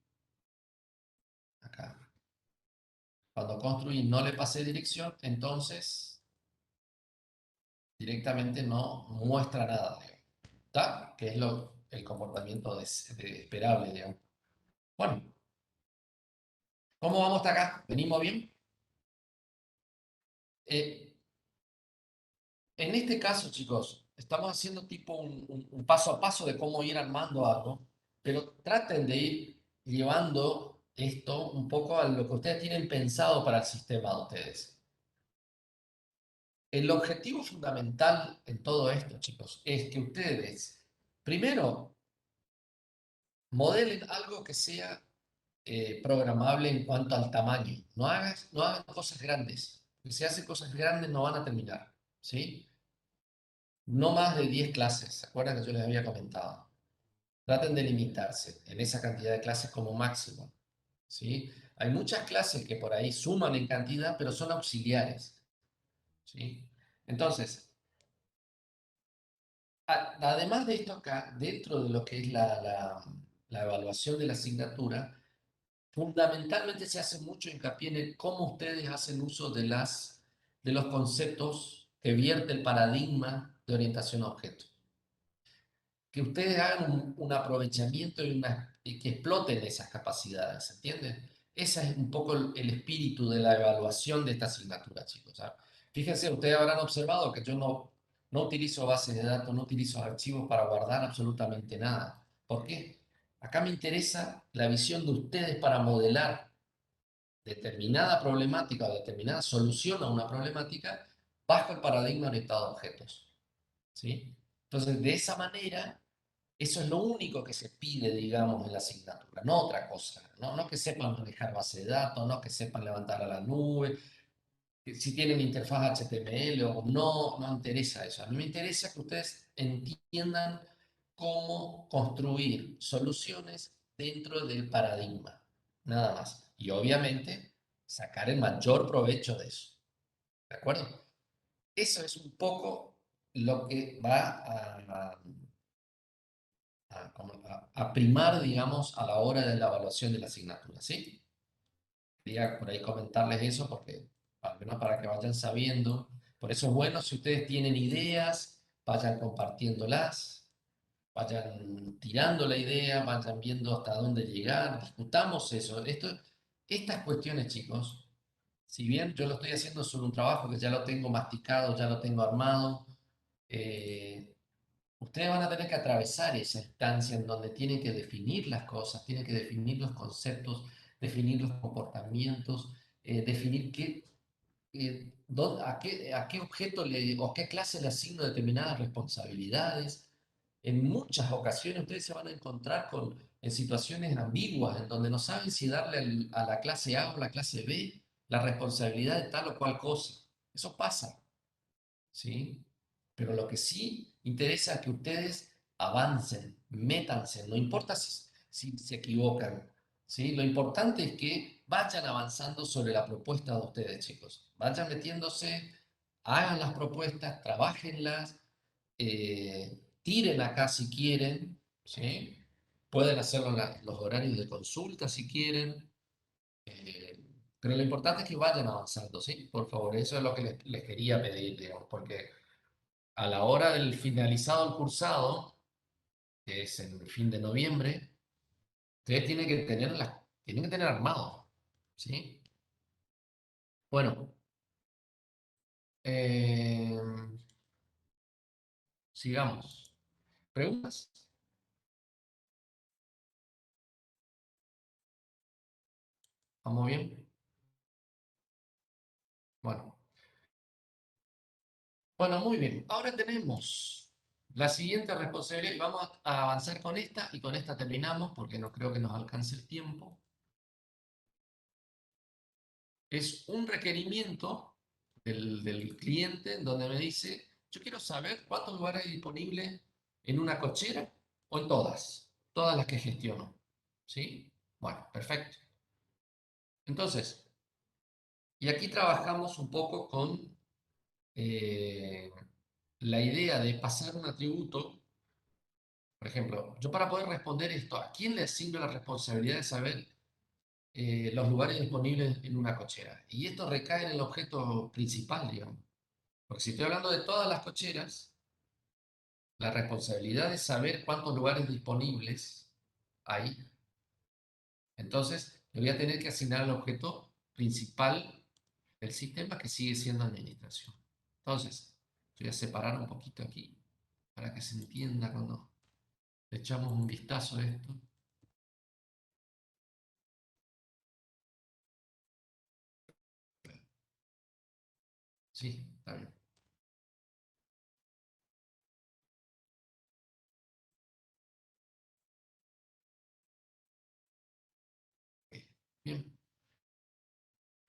acá, cuando construí no le pasé dirección, entonces directamente no muestra nada, digamos. ¿Está? Que es el comportamiento esperable, digamos. Bueno, ¿cómo vamos hasta acá? ¿Venimos bien? Eh, en este caso, chicos, estamos haciendo tipo un paso a paso de cómo ir armando algo, pero traten de ir llevando esto un poco a lo que ustedes tienen pensado para el sistema de ustedes. El objetivo fundamental en todo esto, chicos, es que ustedes, primero, modelen algo que sea programable en cuanto al tamaño. No hagan cosas grandes. Si hacen cosas grandes no van a terminar, ¿sí? No más de 10 clases, ¿se acuerdan que yo les había comentado? Traten de limitarse en esa cantidad de clases como máximo, ¿sí? Hay muchas clases que por ahí suman en cantidad, pero son auxiliares, ¿sí? Entonces, además de esto acá, dentro de lo que es la evaluación de la asignatura, fundamentalmente se hace mucho hincapié en cómo ustedes hacen uso de los conceptos que vierte el paradigma de orientación a objetos. Que ustedes hagan un aprovechamiento y que exploten esas capacidades, ¿entienden? Ese es un poco el espíritu de la evaluación de esta asignatura, chicos. ¿Sabes? Fíjense, ustedes habrán observado que yo no utilizo bases de datos, no utilizo archivos para guardar absolutamente nada. ¿Por qué? Acá me interesa la visión de ustedes para modelar determinada problemática o determinada solución a una problemática bajo el paradigma orientado a objetos. ¿Sí? Entonces, de esa manera, eso es lo único que se pide, digamos, en la asignatura, no otra cosa. No que sepan manejar base de datos, no que sepan levantar a la nube, que si tienen interfaz HTML o no, no interesa eso. A mí me interesa que ustedes entiendan cómo construir soluciones dentro del paradigma, nada más. Y obviamente sacar el mayor provecho de eso. ¿De acuerdo? Eso es un poco lo que va a primar, digamos, a la hora de la evaluación de la asignatura, ¿sí? Quería por ahí comentarles eso porque, al menos para que vayan sabiendo. Por eso es bueno, si ustedes tienen ideas, vayan compartiéndolas, vayan tirando la idea, vayan viendo hasta dónde llegar, discutamos eso. Estas cuestiones, chicos, si bien yo lo estoy haciendo sobre un trabajo que ya lo tengo masticado, ya lo tengo armado, eh, ustedes van a tener que atravesar esa instancia en donde tienen que definir las cosas, tienen que definir los conceptos, definir los comportamientos, definir a qué objeto o qué clase le asigno determinadas responsabilidades. En muchas ocasiones ustedes se van a encontrar en situaciones ambiguas, en donde no saben si darle a la clase A o la clase B la responsabilidad de tal o cual cosa. Eso pasa, ¿sí? Pero lo que sí interesa es que ustedes avancen, métanse, no importa si se equivocan, ¿sí? Lo importante es que vayan avanzando sobre la propuesta de ustedes, chicos. Vayan metiéndose, hagan las propuestas, trabajenlas, tiren acá si quieren, ¿sí? Pueden hacerlo en los horarios de consulta si quieren, eh, pero lo importante es que vayan avanzando, ¿sí? Por favor, eso es lo que les quería pedir, digamos, porque a la hora del finalizado el cursado, que es en el fin de noviembre, ustedes tienen que tener armado, ¿sí? Bueno, eh, sigamos. ¿Preguntas? ¿Vamos bien? Bueno. Bueno, muy bien. Ahora tenemos la siguiente responsabilidad y vamos a avanzar con esta y con esta terminamos porque no creo que nos alcance el tiempo. Es un requerimiento del cliente donde me dice, yo quiero saber cuántos lugares hay disponibles en una cochera o en todas las que gestiono. ¿Sí? Bueno, perfecto. Entonces, y aquí trabajamos un poco con eh, la idea de pasar un atributo. Por ejemplo, yo para poder responder esto, ¿a quién le asigno la responsabilidad de saber los lugares disponibles en una cochera? Y esto recae en el objeto principal, digamos. Porque si estoy hablando de todas las cocheras, la responsabilidad de saber cuántos lugares disponibles hay, entonces le voy a tener que asignar al objeto principal del sistema que sigue siendo administración. Entonces, voy a separar un poquito aquí para que se entienda cuando le echamos un vistazo a esto. Sí, está bien. Bien.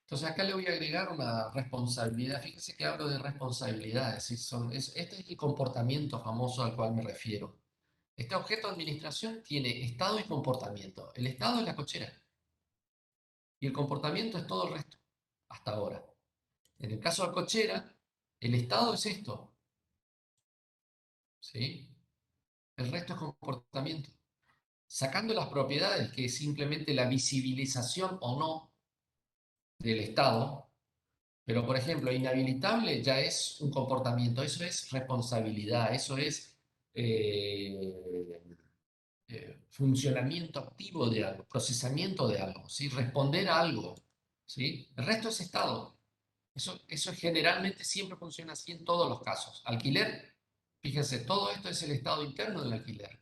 Entonces acá le voy a agregar una responsabilidad. Fíjese que hablo de responsabilidades. ¿Sí? Este es el comportamiento famoso al cual me refiero. Este objeto de administración tiene estado y comportamiento. El estado es la cochera y el comportamiento es todo el resto, hasta ahora. En el caso de la cochera, el estado es esto, ¿sí? El resto es comportamiento. Sacando las propiedades, que es simplemente la visibilización o no del estado. Pero, por ejemplo, inhabilitable ya es un comportamiento, eso es responsabilidad, eso es eh, funcionamiento activo de algo, procesamiento de algo, ¿sí? Responder a algo. ¿Sí? El resto es estado. Eso generalmente siempre funciona así en todos los casos. Alquiler, fíjense, todo esto es el estado interno del alquiler.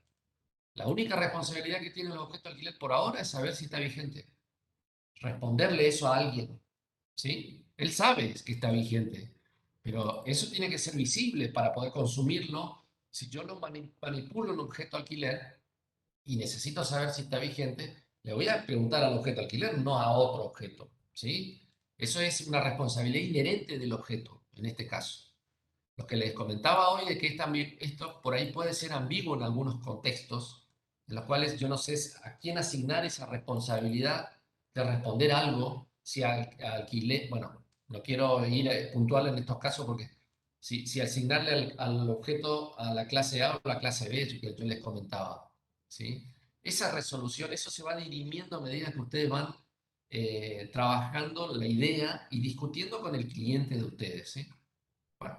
La única responsabilidad que tiene el objeto de alquiler por ahora es saber si está vigente. Responderle eso a alguien. ¿Sí? Él sabe que está vigente, pero eso tiene que ser visible para poder consumirlo. Si yo lo manipulo un objeto alquiler y necesito saber si está vigente, le voy a preguntar al objeto alquiler, no a otro objeto. ¿Sí? Eso es una responsabilidad inherente del objeto, en este caso. Lo que les comentaba hoy de que esto por ahí puede ser ambiguo en algunos contextos, en los cuales yo no sé a quién asignar esa responsabilidad de responder algo, si alquilé, bueno, no quiero ir puntual en estos casos porque si asignarle al objeto a la clase A o la clase B, que yo les comentaba, ¿sí? Esa resolución, eso se va dirimiendo a medida que ustedes van trabajando la idea y discutiendo con el cliente de ustedes, ¿sí? Bueno,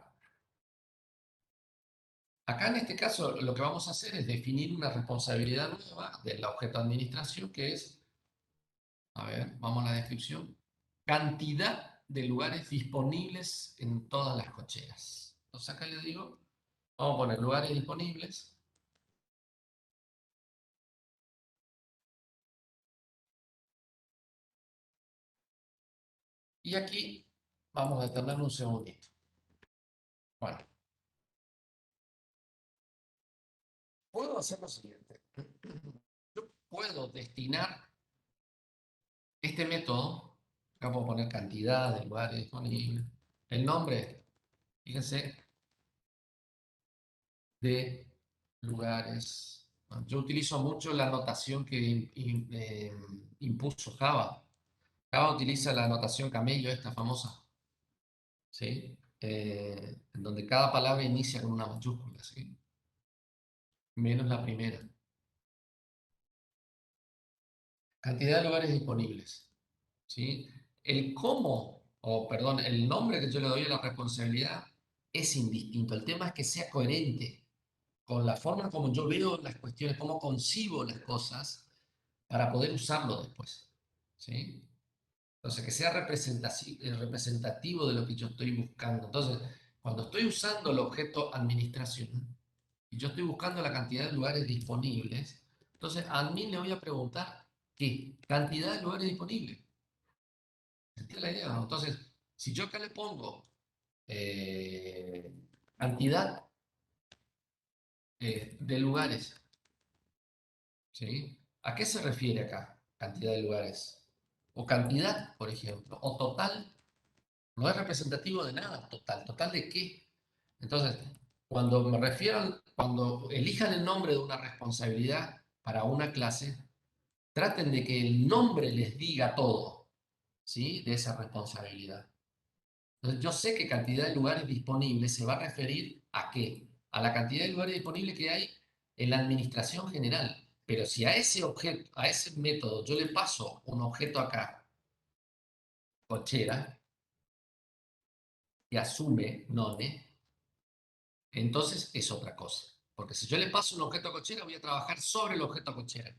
acá en este caso lo que vamos a hacer es definir una responsabilidad nueva del objeto de administración que es, a ver, vamos a la descripción, cantidad de lugares disponibles en todas las cocheras. Entonces acá le digo, vamos a poner lugares disponibles y aquí vamos a detener un segundito. Bueno, puedo hacer lo siguiente. Yo puedo destinar este método, acá puedo poner cantidad de lugares disponibles, el nombre, fíjense, de lugares. Bueno, yo utilizo mucho la notación que impuso Java. Java utiliza la notación camello, esta famosa, ¿sí? En donde cada palabra inicia con una mayúscula, ¿sí? Menos la primera. Cantidad de lugares disponibles, ¿sí? El cómo, o perdón, el nombre que yo le doy a la responsabilidad es indistinto. El tema es que sea coherente con la forma como yo veo las cuestiones, cómo concibo las cosas para poder usarlo después, ¿sí? Entonces, que sea representativo de lo que yo estoy buscando. Entonces, cuando estoy usando el objeto administración y yo estoy buscando la cantidad de lugares disponibles, entonces a mí le voy a preguntar qué cantidad de lugares disponibles. ¿Entiendes la idea? ¿No? Entonces, si yo acá le pongo eh, cantidad de lugares, ¿sí? ¿A qué se refiere acá? Cantidad de lugares. O cantidad, por ejemplo. O total. No es representativo de nada. Total. ¿Total de qué? Entonces, cuando me refiero, cuando elijan el nombre de una responsabilidad para una clase, traten de que el nombre les diga todo, ¿sí? De esa responsabilidad. Entonces, yo sé que cantidad de lugares disponibles se va a referir a qué? A la cantidad de lugares disponibles que hay en la administración general. Pero si a ese objeto, a ese método, yo le paso un objeto acá, cochera, que asume none, entonces es otra cosa. Porque si yo le paso un objeto cochera, voy a trabajar sobre el objeto cochera.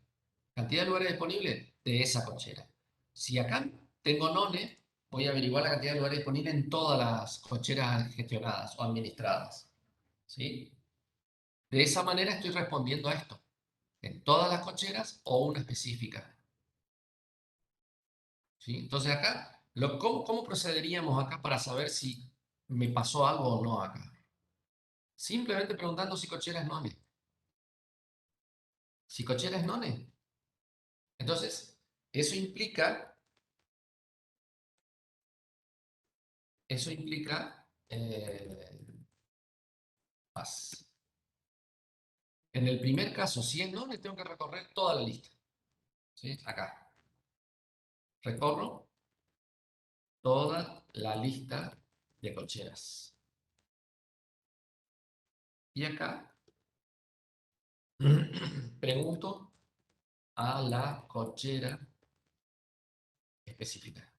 Cantidad de lugares disponibles de esa cochera. Si acá tengo none, voy a averiguar la cantidad de lugares disponibles en todas las cocheras gestionadas o administradas, ¿sí? De esa manera estoy respondiendo a esto. En todas las cocheras o una específica, ¿sí? Entonces acá, ¿cómo procederíamos acá para saber si me pasó algo o no acá? Simplemente preguntando si cochera es none. Si cochera es none. Entonces, eso implica, paz. En el primer caso, si es none, tengo que recorrer toda la lista, ¿sí? Acá. Recorro toda la lista de cocheras. Y acá pregunto a la cochera específica,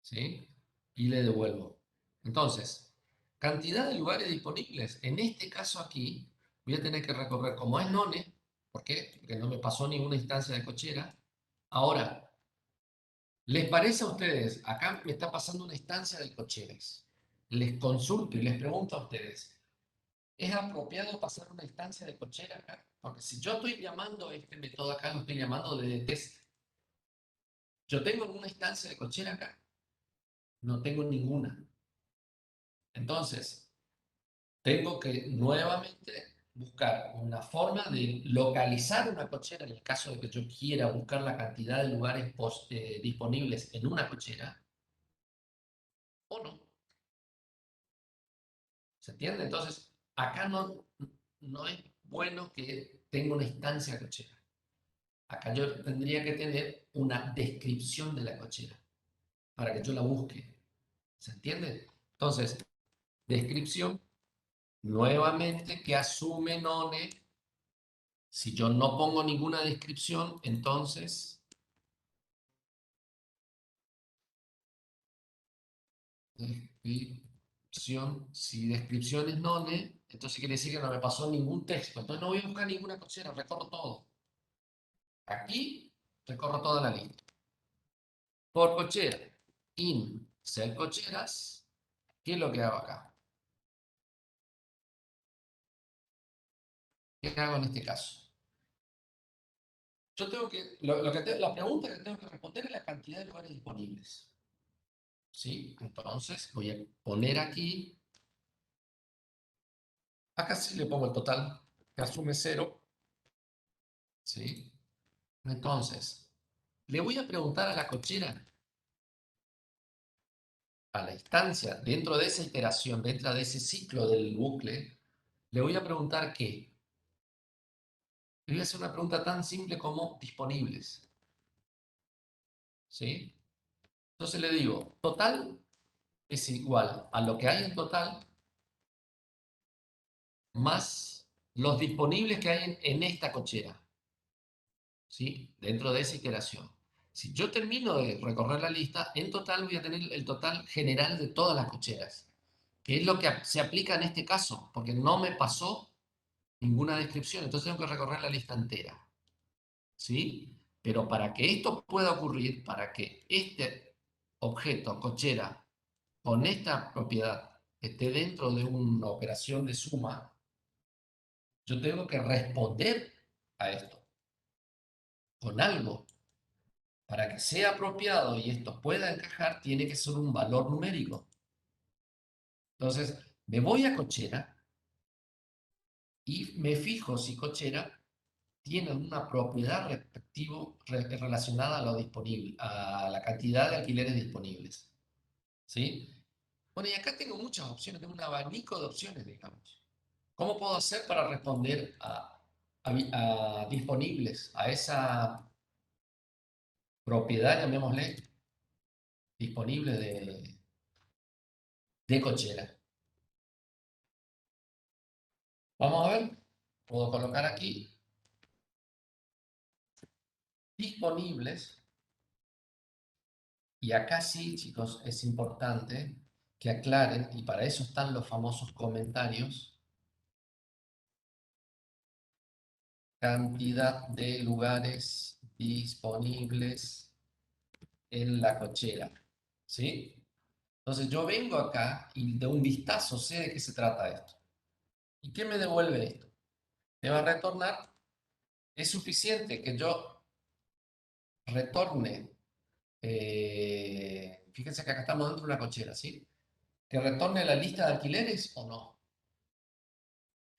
¿sí? Y le devuelvo. Entonces, cantidad de lugares disponibles. En este caso aquí, voy a tener que recorrer, como es none, ¿por qué? Porque no me pasó ninguna instancia de cochera. Ahora, ¿les parece a ustedes? Acá me está pasando una instancia de cocheras. Les consulto y les pregunto a ustedes, ¿es apropiado pasar una instancia de cochera acá? Porque si yo estoy llamando este método acá, lo estoy llamando de test. ¿Yo tengo una instancia de cochera acá? No tengo ninguna. Entonces, tengo que nuevamente buscar una forma de localizar una cochera en el caso de que yo quiera buscar la cantidad de lugares disponibles en una cochera o no. ¿Se entiende? Entonces, acá no es bueno que tenga una instancia cochera. Acá yo tendría que tener una descripción de la cochera para que yo la busque. ¿Se entiende? Entonces, descripción, nuevamente, que asume none. Si yo no pongo ninguna descripción, entonces descripción, si descripción es none, entonces quiere decir que no me pasó ningún texto. Entonces no voy a buscar ninguna cochera, recorro todo. Aquí recorro toda la lista. Por cochera, in ser cocheras, ¿qué es lo que hago acá? ¿Qué hago en este caso? Yo tengo que, la pregunta que tengo que responder es la cantidad de lugares disponibles. ¿Sí? Entonces voy a poner aquí Acá sí le pongo el total, que asume 0. ¿Sí? Entonces, le voy a preguntar a la cochera, a la instancia, dentro de esa iteración, dentro de ese ciclo del bucle, le voy a preguntar qué. Le voy a hacer una pregunta tan simple como disponibles. ¿Sí? Entonces le digo, total es igual a lo que hay en total más los disponibles que hay en esta cochera. ¿Sí? Dentro de esa iteración. Si yo termino de recorrer la lista, en total voy a tener el total general de todas las cocheras, que es lo que se aplica en este caso, porque no me pasó ninguna descripción, entonces tengo que recorrer la lista entera. ¿Sí? Pero para que esto pueda ocurrir, para que este objeto, cochera, con esta propiedad esté dentro de una operación de suma, yo tengo que responder a esto con algo. Para que sea apropiado y esto pueda encajar, tiene que ser un valor numérico. Entonces, me voy a cochera y me fijo si cochera tiene una propiedad relacionada a lo disponible, a la cantidad de alquileres disponibles. ¿Sí? Bueno, y acá tengo muchas opciones, tengo un abanico de opciones, digamos. ¿Cómo puedo hacer para responder a disponibles, a esa propiedad, llamémosle, disponible de cochera? Vamos a ver, puedo colocar aquí disponibles y acá sí, chicos, es importante que aclaren, y para eso están los famosos comentarios, cantidad de lugares disponibles en la cochera, ¿sí? Entonces yo vengo acá y de un vistazo sé de qué se trata esto. ¿Y qué me devuelve esto? Me va a retornar, es suficiente que yo retorne, fíjense que acá estamos dentro de una cochera, ¿sí? Que retorne la lista de alquileres o no.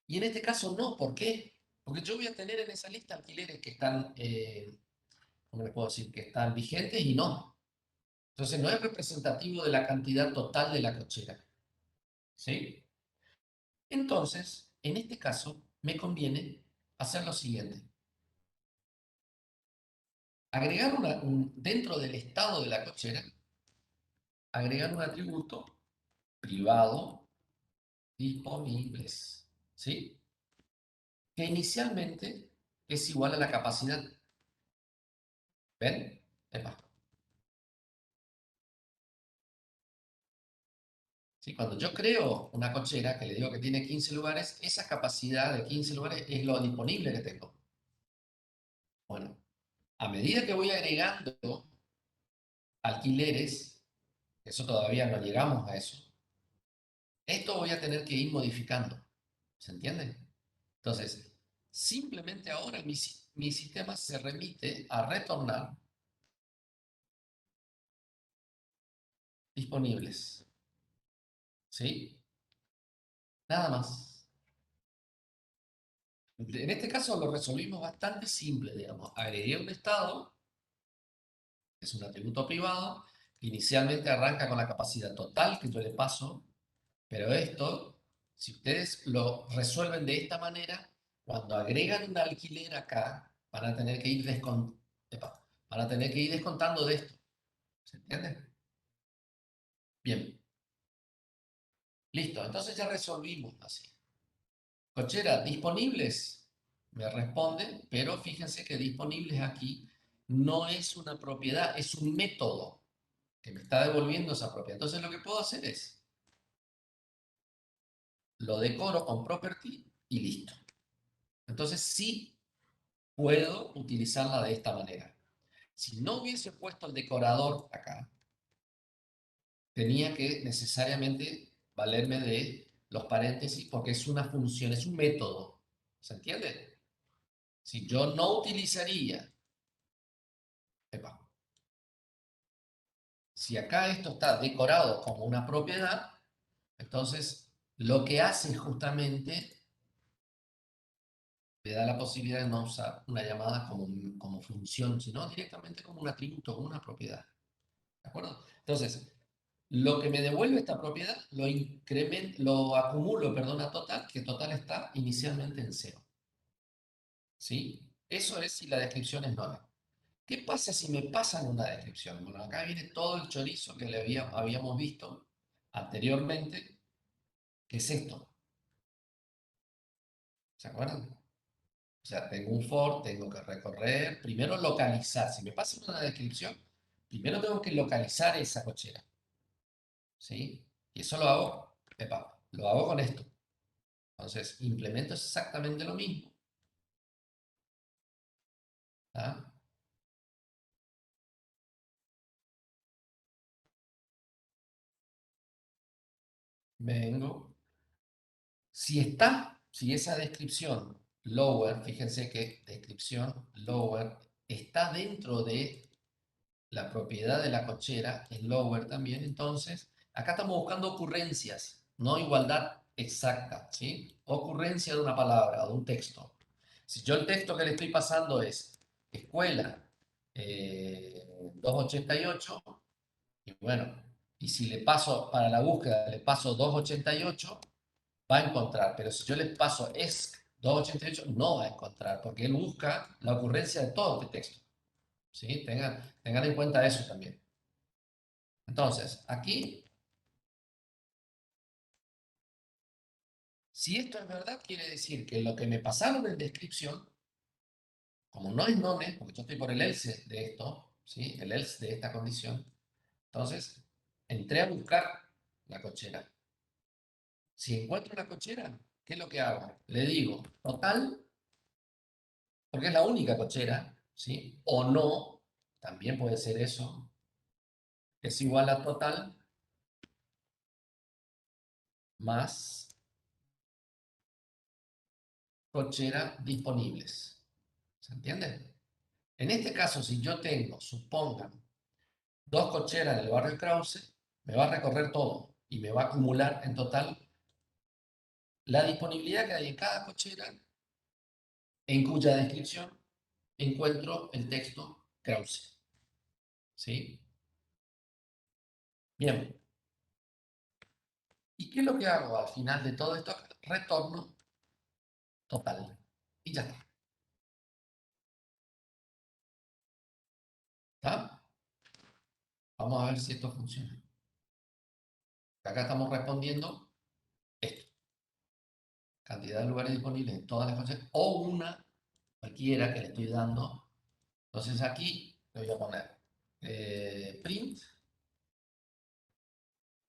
Y en este caso no, ¿por qué? Porque yo voy a tener en esa lista alquileres que están, ¿cómo les puedo decir? Que están vigentes y no. Entonces no es representativo de la cantidad total de la cochera. ¿Sí? Entonces, en este caso, me conviene hacer lo siguiente. Agregar dentro del estado de la cochera, agregar un atributo privado disponibles. ¿Sí? Que inicialmente es igual a la capacidad. ¿Ven? Epa. ¿Sí? Cuando yo creo una cochera que le digo que tiene 15 lugares, esa capacidad de 15 lugares es lo disponible que tengo. Bueno, a medida que voy agregando alquileres, eso todavía no llegamos a eso, esto voy a tener que ir modificando. ¿Se entiende? Entonces, simplemente ahora mi sistema se remite a retornar disponibles. ¿Sí? Nada más. En este caso lo resolvimos bastante simple, digamos. Agregué un estado, es un atributo privado, que inicialmente arranca con la capacidad total que yo le paso, pero esto, si ustedes lo resuelven de esta manera, cuando agregan un alquiler acá, van a tener que ir descontando de esto. ¿Se entiende? Bien. Listo. Entonces ya resolvimos así. Cochera, ¿disponibles? Me responde, pero fíjense que disponibles aquí no es una propiedad, es un método que me está devolviendo esa propiedad. Entonces lo que puedo hacer es, lo decoro con property y listo. Entonces sí puedo utilizarla de esta manera. Si no hubiese puesto el decorador acá, tenía que necesariamente valerme de los paréntesis porque es una función, es un método. ¿Se entiende? Si yo no utilizaría, epa, si acá esto está decorado como una propiedad, entonces lo que hace justamente le da la posibilidad de no usar una llamada como función, sino directamente como un atributo, como una propiedad. ¿De acuerdo? Entonces, lo que me devuelve esta propiedad lo acumulo, perdón, a total, que total está inicialmente en 0. ¿Sí? Eso es si la descripción es nueva. ¿Qué pasa si me pasan una descripción? Bueno, acá viene todo el chorizo que habíamos visto anteriormente, que es esto. ¿Se acuerdan? O sea, tengo un for, tengo que recorrer, primero localizar. Si me pasan una descripción, primero tengo que localizar esa cochera. ¿Sí? Y eso lo hago con esto. Entonces, implemento exactamente lo mismo. ¿Ah? Vengo. Si esa descripción lower, fíjense que descripción lower está dentro de la propiedad de la cochera, es lower también, entonces acá estamos buscando ocurrencias, no igualdad exacta, ¿sí? Ocurrencia de una palabra o de un texto. Si yo el texto que le estoy pasando es escuela 288, y bueno, y si le paso para la búsqueda, le paso 288, va a encontrar, pero si yo le paso ESC 288, no va a encontrar, porque él busca la ocurrencia de todo este texto. ¿Sí? Tengan en cuenta eso también. Entonces, aquí, si esto es verdad, quiere decir que lo que me pasaron en descripción, como no es none, porque yo estoy por el else de esto, ¿sí? El else de esta condición, entonces entré a buscar la cochera. Si encuentro la cochera, ¿qué es lo que hago? Le digo total, porque es la única cochera, ¿sí? O no, también puede ser eso, es igual a total más cochera disponibles. ¿Se entiende? En este caso, si yo tengo, supongan, 2 cocheras en el barrio Krause, me va a recorrer todo y me va a acumular en total la disponibilidad que hay en cada cochera, en cuya descripción encuentro el texto Krause. ¿Sí? Bien. ¿Y qué es lo que hago al final de todo esto? Retorno total. Y ya está. ¿Está? Vamos a ver si esto funciona. Acá estamos respondiendo esto. Cantidad de lugares disponibles en todas las cocheras o una cualquiera que le estoy dando. Entonces aquí le voy a poner print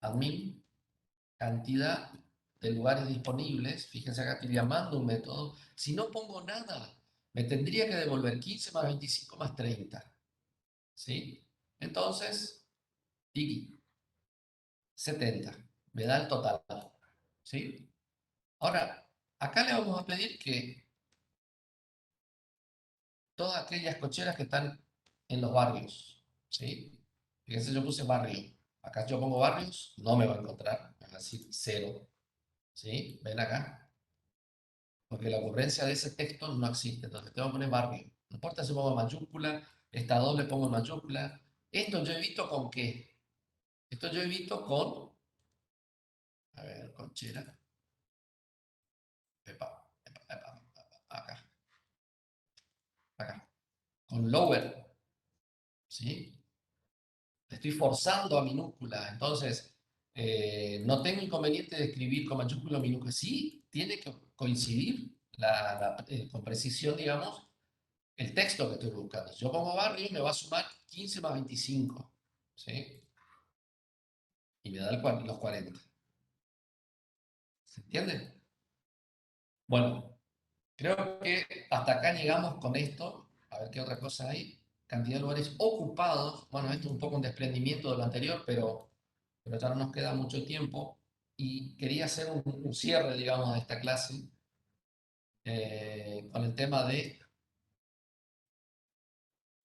admin cantidad de lugares disponibles. Fíjense acá estoy llamando un método. Si no pongo nada, me tendría que devolver 15 más 25 más 30. ¿Sí? Entonces, tiki, 70. Me da el total. ¿Sí? Ahora, acá le vamos a pedir que todas aquellas cocheras que están en los barrios. ¿Sí? Fíjense, yo puse barrio. Acá yo pongo barrios, no me va a encontrar. Me va a decir 0. ¿Sí? Ven acá. Porque la ocurrencia de ese texto no existe. Entonces tengo que poner barrio. No importa si pongo mayúscula, esta doble pongo mayúscula. Esto yo he visto con qué. Esto yo he visto con, a ver, conchera. Epa, acá, acá. Con lower. ¿Sí? Estoy forzando a minúscula. Entonces, no tengo inconveniente de escribir con mayúscula o minúscula. Sí, tiene que coincidir con precisión, digamos, el texto que estoy buscando. Si yo pongo barrio, me va a sumar 15 más 25. ¿Sí? Y me da los 40. ¿Se entiende? Bueno, creo que hasta acá llegamos con esto. A ver qué otra cosa hay. Cantidad de lugares ocupados. Bueno, esto es un poco un desprendimiento de lo anterior, pero ya no nos queda mucho tiempo. Y quería hacer un cierre, digamos, de esta clase con el tema de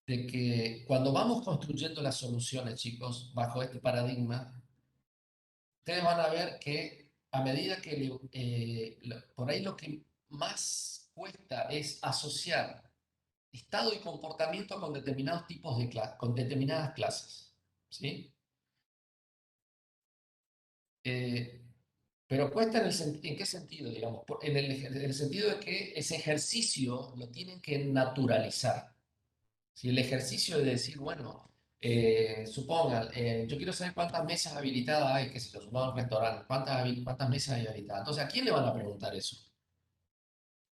que cuando vamos construyendo las soluciones, chicos, bajo este paradigma, ustedes van a ver que a medida que por ahí lo que más cuesta es asociar estado y comportamiento con determinados tipos de con determinadas clases, ¿sí? Pero cuesta en qué sentido, digamos, en el sentido de que ese ejercicio lo tienen que naturalizar. Si el ejercicio de decir, bueno, supongan, yo quiero saber cuántas mesas habilitadas hay, que se lo supongo un restaurante, cuántas mesas hay habilitadas. Entonces, ¿a quién le van a preguntar eso?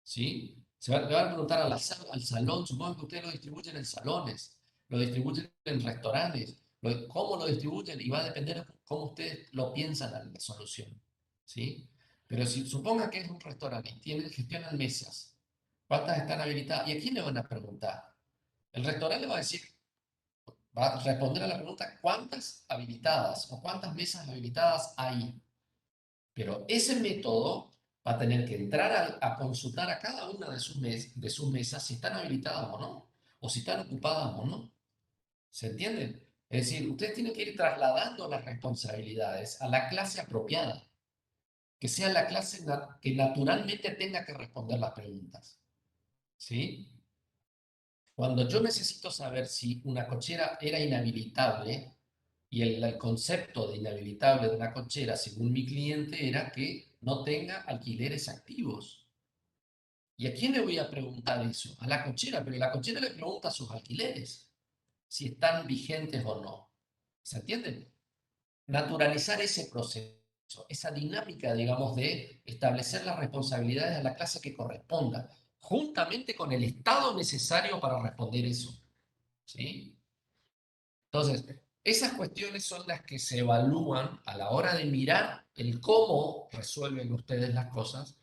¿Sí? Le van a preguntar al salón, supongo que ustedes lo distribuyen en salones, lo distribuyen en restaurantes, cómo lo distribuyen y va a depender de cómo ustedes lo piensan en la solución. ¿Sí? Pero si suponga que es un restaurante y gestionan mesas, ¿cuántas están habilitadas? ¿Y a quién le van a preguntar? El restaurante le va a decir, va a responder a la pregunta ¿cuántas habilitadas o cuántas mesas habilitadas hay? Pero ese método va a tener que entrar a consultar a cada una de sus mesas si están habilitadas o no, o si están ocupadas o no. ¿Se entiende? Es decir, ustedes tienen que ir trasladando las responsabilidades a la clase apropiada, que sea la clase que naturalmente tenga que responder las preguntas. ¿Sí? Cuando yo necesito saber si una cochera era inhabilitable, y el concepto de inhabilitable de una cochera, según mi cliente, era que no tenga alquileres activos. ¿Y a quién le voy a preguntar eso? A la cochera, pero la cochera le pregunta a sus alquileres, si están vigentes o no. ¿Se entiende? Naturalizar ese proceso, esa dinámica, digamos, de establecer las responsabilidades a la clase que corresponda, juntamente con el estado necesario para responder eso. ¿Sí? Entonces, esas cuestiones son las que se evalúan a la hora de mirar el cómo resuelven ustedes las cosas.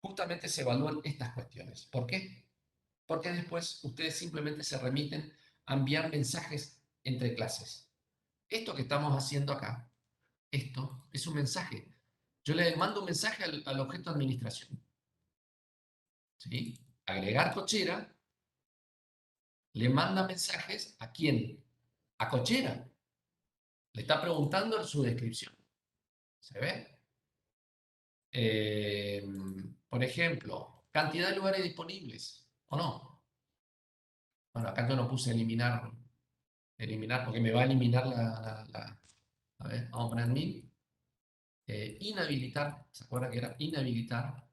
Justamente se evalúan estas cuestiones. ¿Por qué? Porque después ustedes simplemente se remiten a enviar mensajes entre clases. Esto que estamos haciendo acá, esto es un mensaje. Yo le mando un mensaje al objeto de administración. ¿Sí? Agregar cochera, le manda mensajes ¿a quién? A cochera. Le está preguntando en su descripción. ¿Se ve? Por ejemplo, cantidad de lugares disponibles, ¿o no? Bueno, acá yo no puse eliminar porque me va a eliminar a ver, vamos a poner 1000. Inhabilitar, ¿se acuerdan que era inhabilitar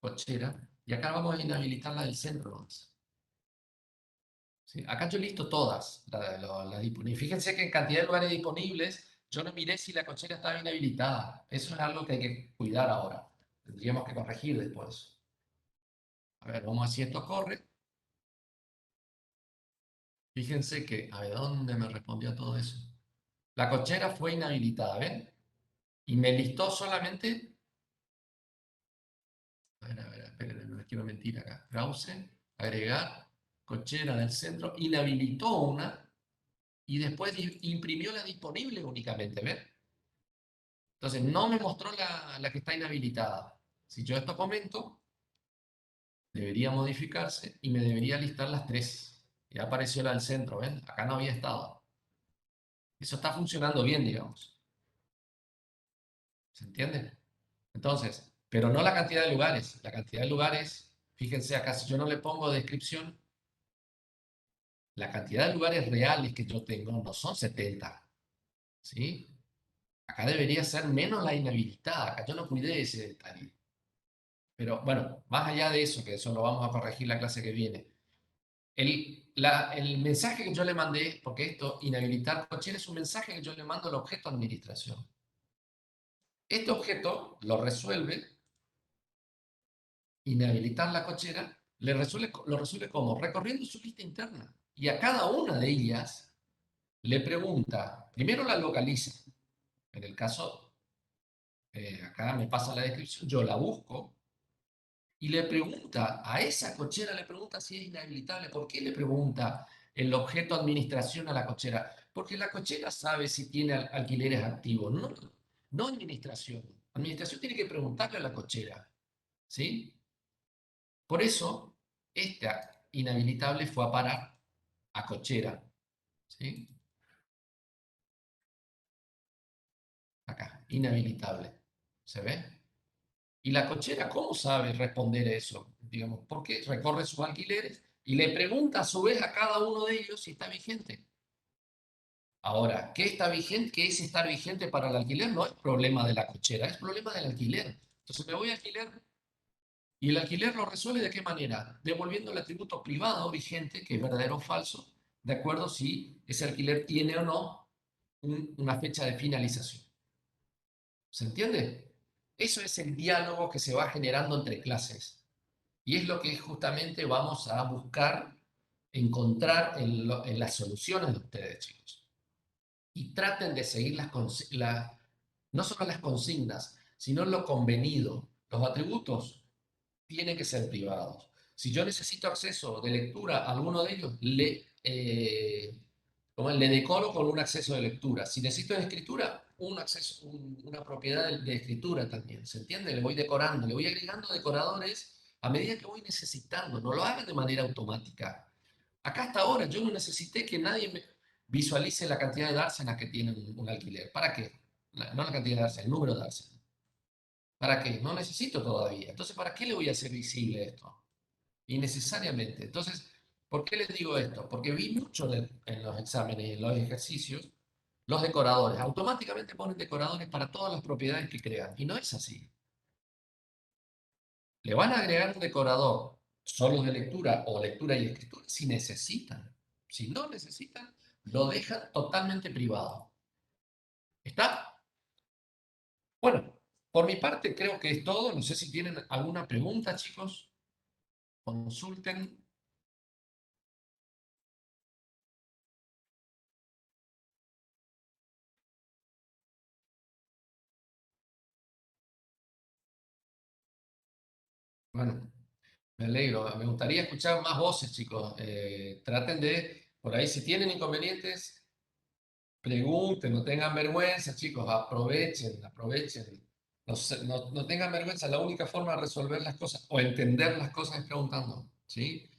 cochera? Y acá vamos a inhabilitar la del centro nomás. ¿Sí? Acá yo listo todas las disponibles. Fíjense que en cantidad de lugares disponibles, yo no miré si la cochera estaba inhabilitada. Eso es algo que hay que cuidar ahora. Tendríamos que corregir después. A ver, vamos a ver si esto corre. Fíjense que, a ver, ¿dónde me respondió todo eso? La cochera fue inhabilitada, ¿ven? Y me listó solamente, a ver, esperen, no les quiero mentir acá. Browse, agregar, cochera del centro, inhabilitó una y después imprimió la disponible únicamente, ¿ven? Entonces, no me mostró la que está inhabilitada. Si yo esto comento, debería modificarse y me debería listar las tres. Ya apareció la del centro, ¿ven? Acá no había estado. Eso está funcionando bien, digamos. ¿Se entiende? Entonces, pero no la cantidad de lugares. La cantidad de lugares, fíjense acá, si yo no le pongo descripción, la cantidad de lugares reales que yo tengo no son 70. ¿Sí? Acá debería ser menos la inhabilitada. Acá yo no cuidé ese detalle. Pero bueno, más allá de eso, que eso lo vamos a corregir la clase que viene. El mensaje que yo le mandé, porque esto, inhabilitar cochera, es un mensaje que yo le mando al objeto administración. Este objeto lo resuelve, inhabilitar la cochera, lo resuelve como recorriendo su lista interna. Y a cada una de ellas le pregunta, primero la localiza. En el caso, acá me pasa la descripción, yo la busco y le pregunta, a esa cochera le pregunta si es inhabilitable. ¿Por qué le pregunta el objeto administración a la cochera? Porque la cochera sabe si tiene alquileres activos, no administración. Administración tiene que preguntarle a la cochera, ¿sí? Por eso, esta inhabilitable fue a parar a cochera, ¿sí? Acá, inhabilitable. ¿Se ve? ¿Y la cochera cómo sabe responder eso? Digamos, porque recorre sus alquileres y le pregunta a su vez a cada uno de ellos si está vigente. Ahora, ¿qué está vigente? ¿Qué es estar vigente para el alquiler? No es problema de la cochera, es problema del alquiler. Entonces me voy a alquiler y el alquiler lo resuelve ¿de qué manera? Devolviendo el atributo privado vigente, que es verdadero o falso, de acuerdo si ese alquiler tiene o no una fecha de finalización. ¿Se entiende? Eso es el diálogo que se va generando entre clases. Y es lo que justamente vamos a buscar encontrar en las soluciones de ustedes, chicos. Y traten de seguir no solo las consignas, sino lo convenido. Los atributos tienen que ser privados. Si yo necesito acceso de lectura a alguno de ellos, le decoro con un acceso de lectura. Si necesito de escritura, una propiedad de escritura también. ¿Se entiende? Le voy decorando, le voy agregando decoradores a medida que voy necesitando. No lo hagan de manera automática. Acá hasta ahora yo no necesité que nadie me visualice la cantidad de dársenas que tiene un alquiler. ¿Para qué? No la cantidad de dársenas, el número de dársenas. ¿Para qué? No necesito todavía. Entonces, ¿para qué le voy a hacer visible esto? Innecesariamente. Entonces, ¿por qué les digo esto? Porque vi mucho en los exámenes y en los ejercicios, los decoradores. Automáticamente ponen decoradores para todas las propiedades que crean. Y no es así. Le van a agregar un decorador solo de lectura o lectura y escritura si necesitan. Si no necesitan, lo dejan totalmente privado. ¿Está? Bueno, por mi parte creo que es todo. No sé si tienen alguna pregunta, chicos. Consulten. Bueno, me alegro. Me gustaría escuchar más voces, chicos. Traten de, por ahí, si tienen inconvenientes, pregunten, no tengan vergüenza, chicos. Aprovechen, aprovechen. No tengan vergüenza. La única forma de resolver las cosas o entender las cosas es preguntando, ¿sí?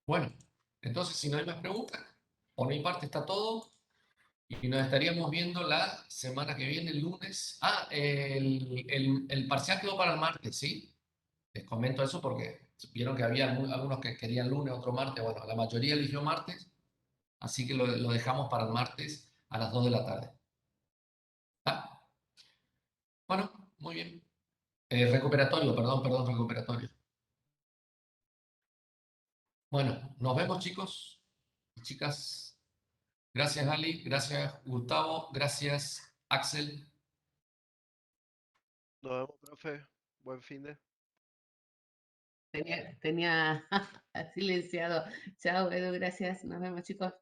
Bueno, entonces, si no hay más preguntas, por mi parte está todo. Y nos estaríamos viendo la semana que viene, el lunes. Ah, el parcial quedó para el martes, ¿sí? Les comento eso porque vieron que había algunos que querían lunes, otro martes. Bueno, la mayoría eligió martes, así que lo dejamos para el martes a las 2 de la tarde. Ah, bueno, muy bien. Recuperatorio, perdón, recuperatorio. Bueno, nos vemos, chicos y chicas. Gracias, Ali. Gracias, Gustavo. Gracias, Axel. Nos vemos, profe. Buen fin de. Tenía silenciado. Chao, Edu, gracias. Nos vemos, chicos.